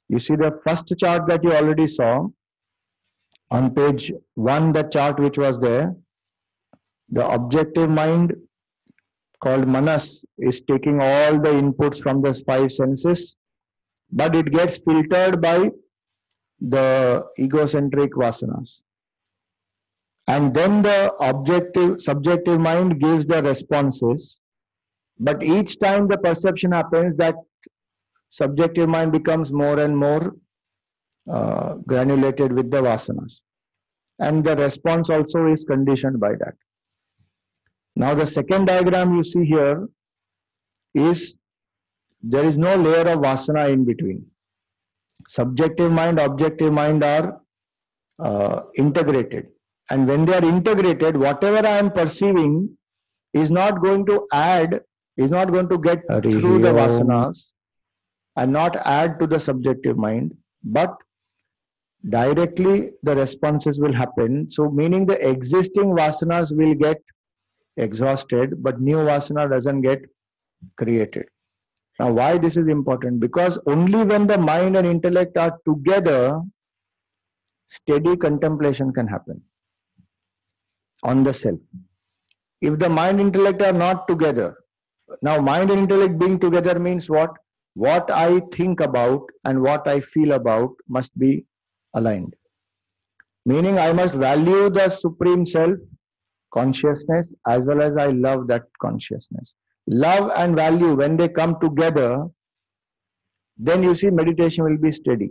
you see the first chart that you already saw on page 1, the chart which was there, the objective mind called Manas is taking all the inputs from the 5 senses, but it gets filtered by the egocentric vasanas. And then the subjective mind gives the responses. But each time the perception happens, that subjective mind becomes more and more granulated with the vasanas. And the response also is conditioned by that. Now the second diagram you see here is there is no layer of vasana in between. Subjective mind, objective mind are integrated. And when they are integrated, whatever I am perceiving is not going to add, is not going to get through the vasanas and not add to the subjective mind, but directly the responses will happen. So meaning the existing vasanas will get exhausted, but new vasana doesn't get created. Now why this is important? Because only when the mind and intellect are together, steady contemplation can happen on the self. If the mind and intellect are not together, now mind and intellect being together means what? What I think about and what I feel about must be aligned. Meaning I must value the supreme self consciousness as well as I love that consciousness. Love and value, when they come together, then you see meditation will be steady.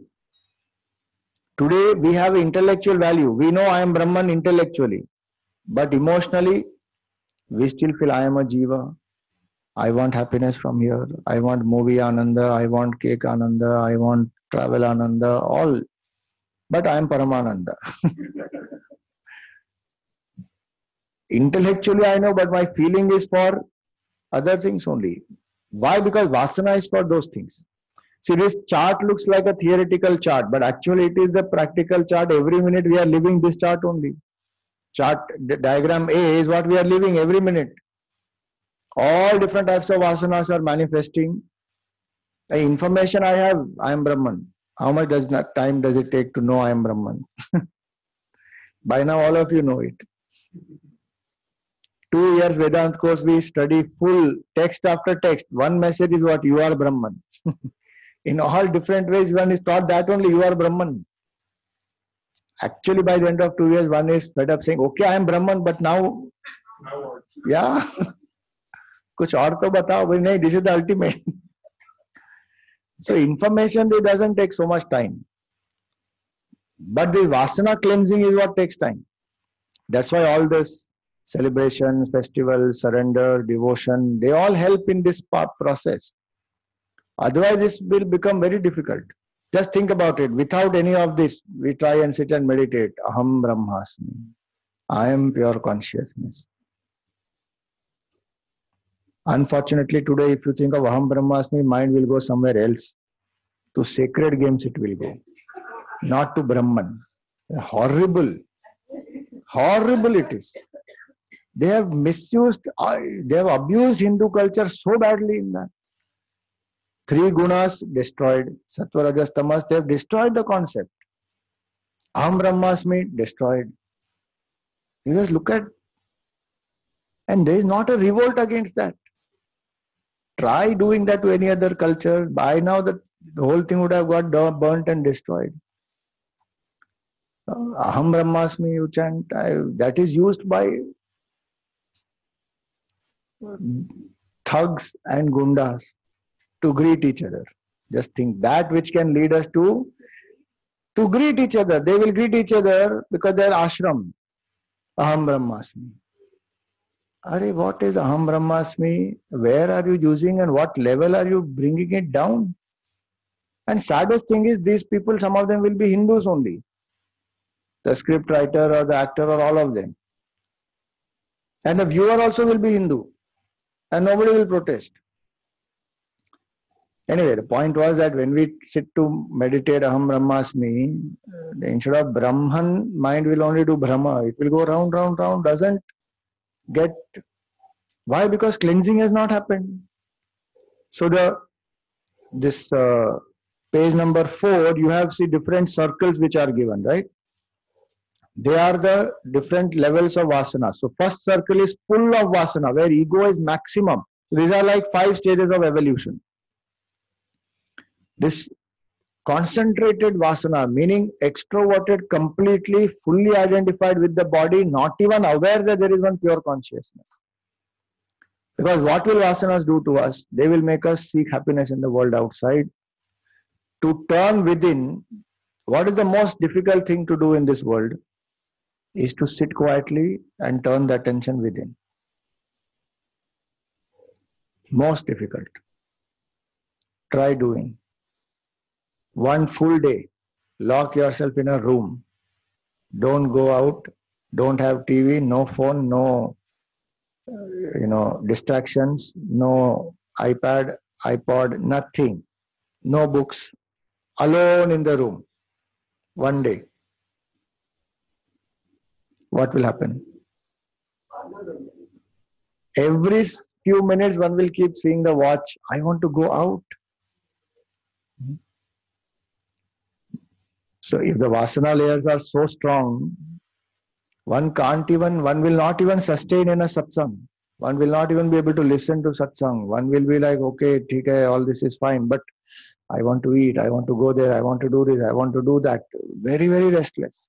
Today we have intellectual value. We know I am Brahman intellectually, but emotionally we still feel I am a jiva. I want happiness from here. I want movie ananda. I want cake ananda. I want travel ananda. All, but I am Paramananda. Intellectually I know, but my feeling is for other things only. Why? Because vasana is for those things. See, this chart looks like a theoretical chart, but actually it is the practical chart. Every minute we are living this chart only. Chart diagram A is what we are living every minute. All different types of vasanas are manifesting. The information I have, I am Brahman. How much time does it take to know I am Brahman? By now all of you know it. 2 years Vedanta course, we study full text after text. One message is what? You are Brahman. In all different ways, one is taught that only you are Brahman. Actually, by the end of 2 years, one is fed up saying, okay, I am Brahman, but now what? Yeah. Kuch aur to batao. Nahi, this is the ultimate. So information, it doesn't take so much time. But the vasana cleansing is what takes time. That's why all this celebration, festival, surrender, devotion, they all help in this process. Otherwise, this will become very difficult. Just think about it. Without any of this, we try and sit and meditate. Aham Brahmasmi. I am pure consciousness. Unfortunately, today, if you think of Aham Brahmasmi, mind will go somewhere else. To sacred games it will go. Not to Brahman. Horrible. Horrible it is. They have misused, they have abused Hindu culture so badly in that. 3 gunas destroyed. Sattva, Rajas, Tamas, they have destroyed the concept. Aham Brahmasmi destroyed. You just look at, and there is not a revolt against that. Try doing that to any other culture. By now the whole thing would have got burnt and destroyed. Aham Brahmasmi, you chant, that is used by thugs and gundas to greet each other. Just think that which can lead us to greet each other. They will greet each other because they are ashram. Aham Brahmasmi. Are, what is Aham Brahmasmi? Where are you using and what level are you bringing it down? And saddest thing is these people, some of them will be Hindus only. The script writer or the actor or all of them. And the viewer also will be Hindu. And nobody will protest. Anyway, the point was that when we sit to meditate Aham Brahmasmi, instead of Brahman, mind will only do Brahma. It will go round, round, round, doesn't get. Why? Because cleansing has not happened. So this page number 4, you have see different circles which are given, right? They are the different levels of vasana. So first circle is full of vasana, where ego is maximum. So these are like 5 stages of evolution. This concentrated vasana, meaning extroverted, completely, fully identified with the body, not even aware that there is one pure consciousness. Because what will vasanas do to us? They will make us seek happiness in the world outside. To turn within, what is the most difficult thing to do in this world? Is to sit quietly and turn the attention within. Most difficult. Try doing. One full day. Lock yourself in a room. Don't go out. Don't have TV, no phone, no distractions, no iPad, iPod, nothing. No books. Alone in the room. One day. What will happen? Every few minutes one will keep seeing the watch. I want to go out. So if the vasana layers are so strong, one will not even sustain in a satsang. One will not even be able to listen to satsang. One will be like, okay, theek hai, all this is fine, but I want to eat, I want to go there, I want to do this, I want to do that. Very, very restless.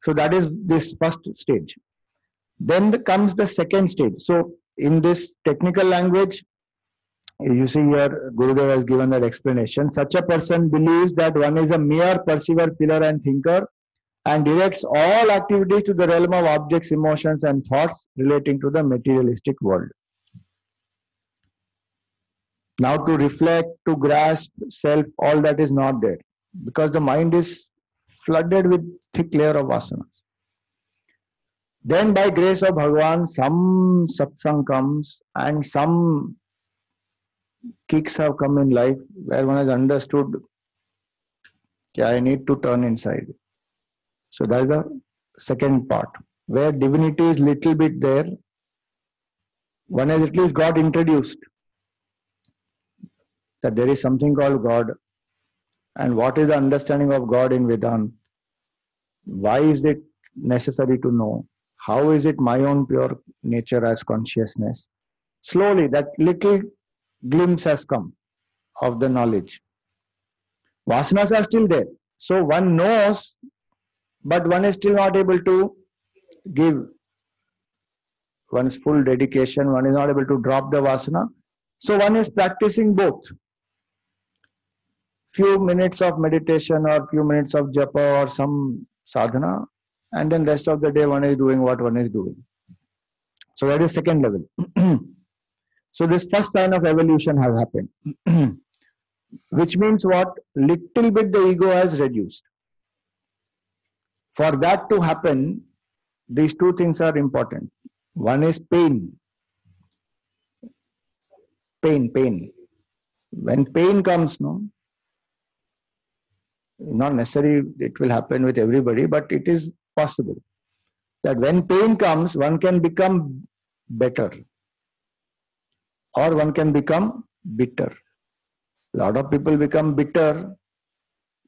So that is this first stage. Then comes the second stage. So in this technical language, you see here, Gurudev has given that explanation. Such a person believes that one is a mere perceiver, feeler, and thinker, and directs all activities to the realm of objects, emotions, and thoughts relating to the materialistic world. Now, to reflect, to grasp self, all that is not there, because the mind is flooded with thick layer of vasanas. Then, by grace of Bhagavan, some satsang comes and some kicks have come in life where one has understood that I need to turn inside. So that is the second part, where divinity is little bit there. One has at least got introduced that there is something called God, and what is the understanding of God in Vedanta? Why is it necessary to know? How is it my own pure nature as consciousness? Slowly that little glimpse has come of the knowledge. Vasanas are still there. So one knows, but one is still not able to give one's full dedication. One is not able to drop the vasana. So one is practicing both. Few minutes of meditation or few minutes of japa or some sadhana, and then rest of the day one is doing what one is doing. So that is second level. So this first sign of evolution has happened. Which means what? Little bit the ego has reduced. For that to happen, these two things are important. One is pain. Pain. When pain comes, no, not necessarily it will happen with everybody, but it is possible that when pain comes, one can become better or one can become bitter. A lot of people become bitter,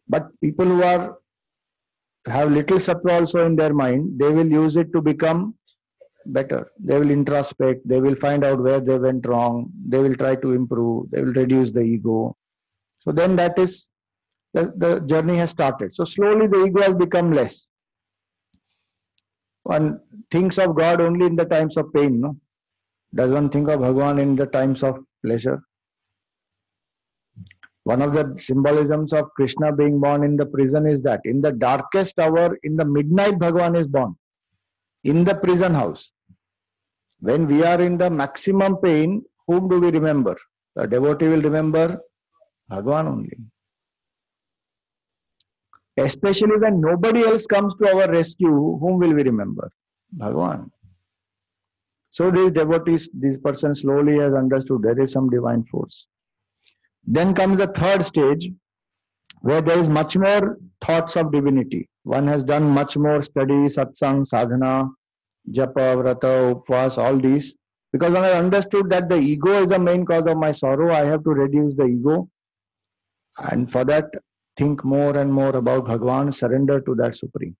but people who have little sattva also in their mind, they will use it to become better. They will introspect, they will find out where they went wrong, they will try to improve, they will reduce the ego. So then that is, the journey has started. So slowly the ego has become less. One thinks of God only in the times of pain, no? Does one think of Bhagavan in the times of pleasure? One of the symbolisms of Krishna being born in the prison is that in the darkest hour, in the midnight, Bhagavan is born. In the prison house. When we are in the maximum pain, whom do we remember? The devotee will remember Bhagavan only. Especially when nobody else comes to our rescue, whom will we remember? Bhagavan. So these devotees, this person slowly has understood there is some divine force. Then comes the third stage, where there is much more thoughts of divinity. One has done much more study, satsang, sadhana, japa, vrata, upvas, all these. Because when I understood that the ego is the main cause of my sorrow, I have to reduce the ego. And for that, think more and more about Bhagavan, surrender to that Supreme.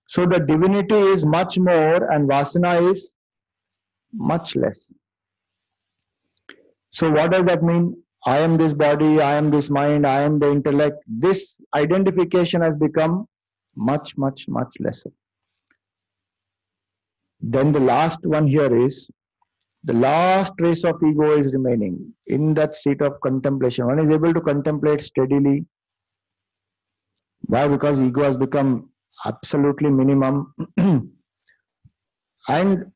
So the divinity is much more and vasana is much less. So what does that mean? I am this body, I am this mind, I am the intellect. This identification has become much, much, much lesser. Then the last one here is the last trace of ego is remaining in that state of contemplation. One is able to contemplate steadily. Why? Because ego has become absolutely minimum. And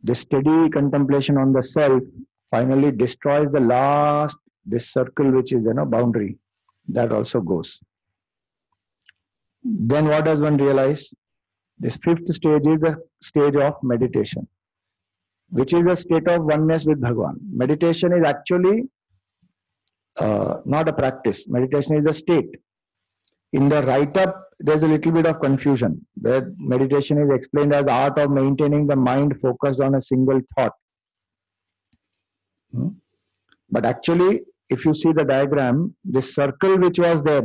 the steady contemplation on the self finally destroys the last, this circle which is boundary. That also goes. Then what does one realize? This fifth stage is the stage of meditation, which is a state of oneness with Bhagavan. Meditation is actually not a practice. Meditation is a state. In the write-up, there's a little bit of confusion, where meditation is explained as the art of maintaining the mind focused on a single thought. But actually, if you see the diagram, this circle which was there,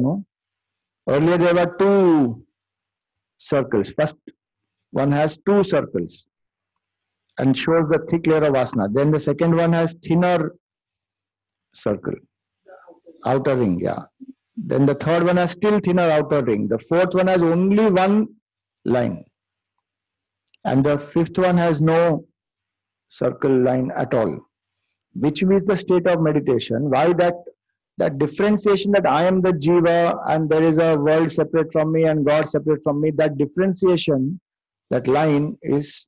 earlier there were two circles. First one has two circles and shows the thick layer of vasana. Then the second one has thinner circle, outer ring, yeah. Then the third one has still thinner outer ring. The fourth one has only one line. And the fifth one has no circle line at all, which means the state of meditation. Why that differentiation that I am the jiva and there is a world separate from me and God separate from me, that differentiation, that line is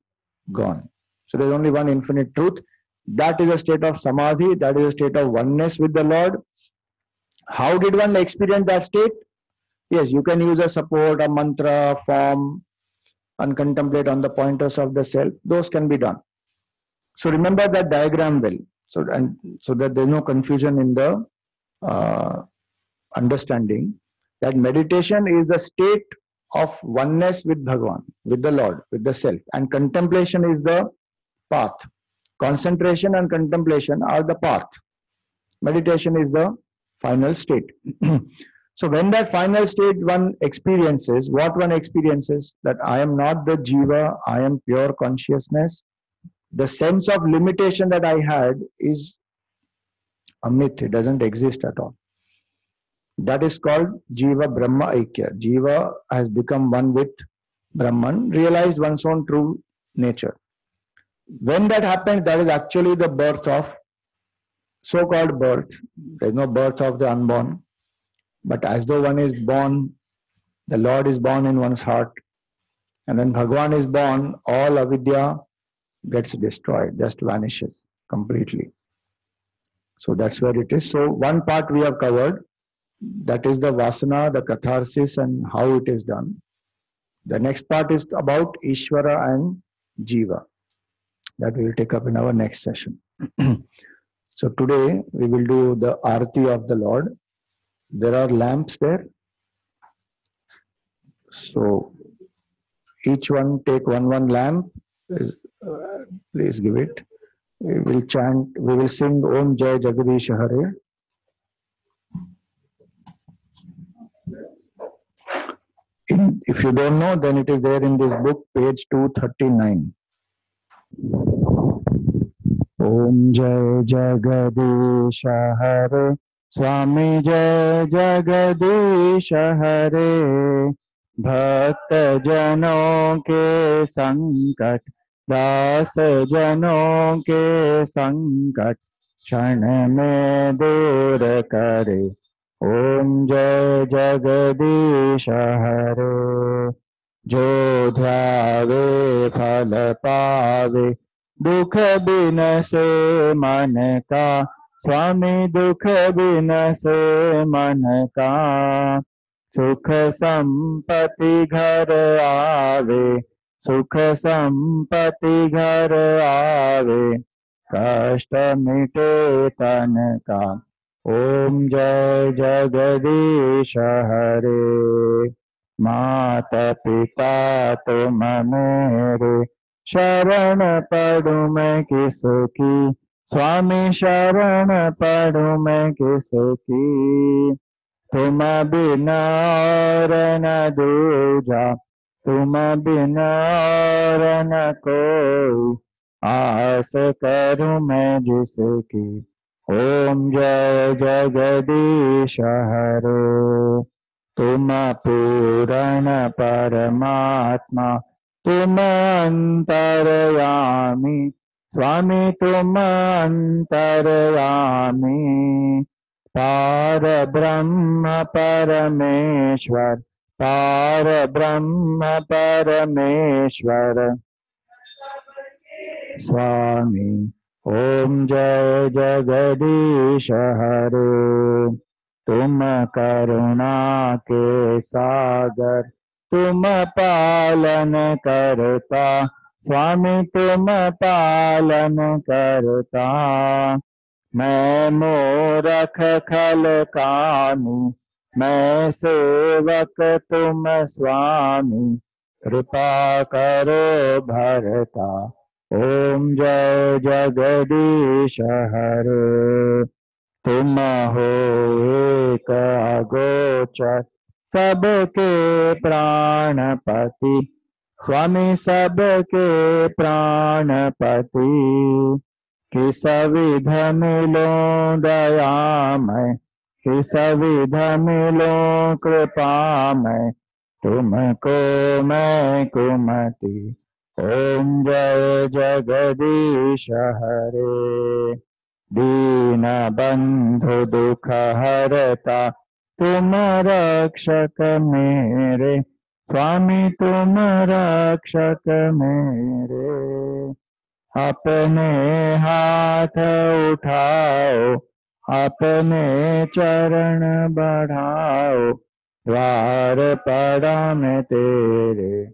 gone. So there's only one infinite truth. That is a state of samadhi. That is a state of oneness with the Lord. How did one experience that state? Yes, you can use a support, a mantra, form, and contemplate on the pointers of the self. Those can be done. So remember that diagram well, so that there's no confusion in the understanding that meditation is the state of oneness with Bhagavan, with the Lord, with the self, and contemplation is the path. Concentration and contemplation are the path. Meditation is the final state. So when that final state one experiences, what one experiences? That I am not the jiva, I am pure consciousness. The sense of limitation that I had is a myth. It doesn't exist at all. That is called Jiva Brahma Aikya. Jiva has become one with Brahman, realized one's own true nature. When that happens, that is actually the birth of, so-called birth. There is no birth of the unborn. But as though one is born, the Lord is born in one's heart. And when Bhagavan is born, all avidya gets destroyed, just vanishes completely. So that's where it is. So one part we have covered, that is the vasana, the catharsis and how it is done. The next part is about Ishvara and Jiva. That we will take up in our next session. So today we will do the Arati of the Lord. There are lamps there. So each one take one lamp. Please give it. We will chant, we will sing Om Jai Jagadish Hare. If you don't know, then it is there in this book, page 239. Om Jai Jagadish Hare, Swami Jai Jagadish Hare, Bhakta Jano ke Sankat, दास जनों के संकट क्षण में दूर करे ओम जय जगदीश हरे जो ध्यावे फल पावे दुख बिन से मन का स्वामी दुख बिन से मन का सुख संपत्ति घर आवे सुख संपत्ति घर आवे कष्ट मिटे तन का ओम जय जगदीश हरे माता पिता तुम मेरे शरण पड़ू मैं किसकी स्वामी शरण पड़ू मैं किसकी तुम बिना और न दूजा तुम बिना और न कोई आस करूं मैं जिसकी ओम जय जगदीश हरे। तुम पूर्ण परमात्मा तुम अंतर्यामी स्वामी तुम अंतर्यामी पार ब्रह्म परमेश्वर पार ब्रह्म परमेश्वर स्वामी। ओम जय जगदीश हरे। तुम करुणा के सागर तुम पालन करता स्वामी तुम पालन करता। मैं मूरख खल कामी मैं सेवक तुम स्वामी कृपा करो भरता। ओम जय जगदीश हरे। तुम हो एक अगोचर सबके प्राणपति स्वामी सबके प्राणपति। किस विध मिलो दयामय किस विध मिलो कृपामय तुमको मैं कुमति। ओम जय जगदीश हरे। दीन बंधु दुख हरता तुम रक्षक मेरे स्वामी तुम रक्षक मेरे। अपने हाथ उठाओ अपने चरण बढ़ाओ द्वार पड़ा मैं तेरे।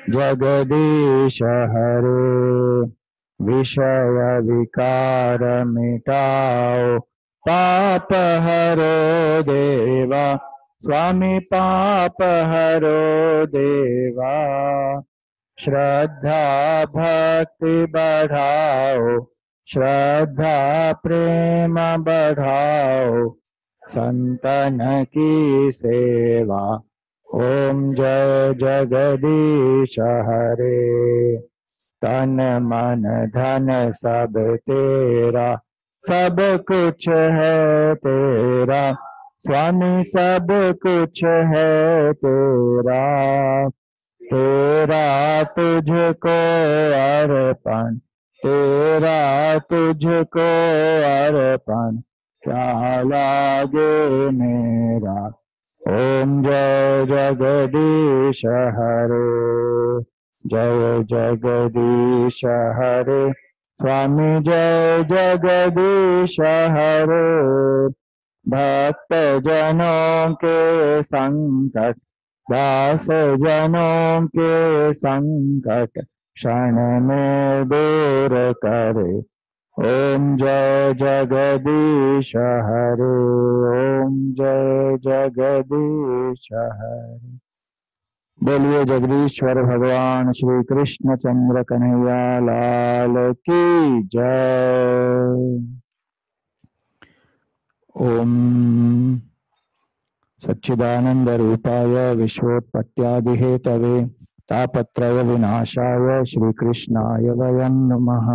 जगदीश हरे। विषय विकार मिटाओ पाप हरो देवा स्वामी पाप हरो देवा। श्रद्धा भक्ति बढ़ाओ श्रद्धा प्रेम बढ़ाओ संतन की सेवा। ओम जय जगदीश हरे। तन मन धन सब तेरा सब कुछ है तेरा स्वामी सब कुछ है तेरा। तेरा तुझको अर्पण तेरा तुझको अर्पण क्या लागे मेरा। ओम जय जगदीश हरे। जय जगदीश हरे स्वामी जय जगदीश हरे। भक्त जनों के संकट दास जनों के संकट क्षण में दूर करे। ओम जय जगदीश हरे। ओम जय जगदीश हरे। बोलिए जगदीश्वर भगवान श्री कृष्ण चंद्र कन्हैया लाल की जय। ओम सच्चिदानंद रूपाय विश्वोत्पत्त्यादि हेतवे तापत्रय विनाशाय श्री कृष्णाय वयं नमः।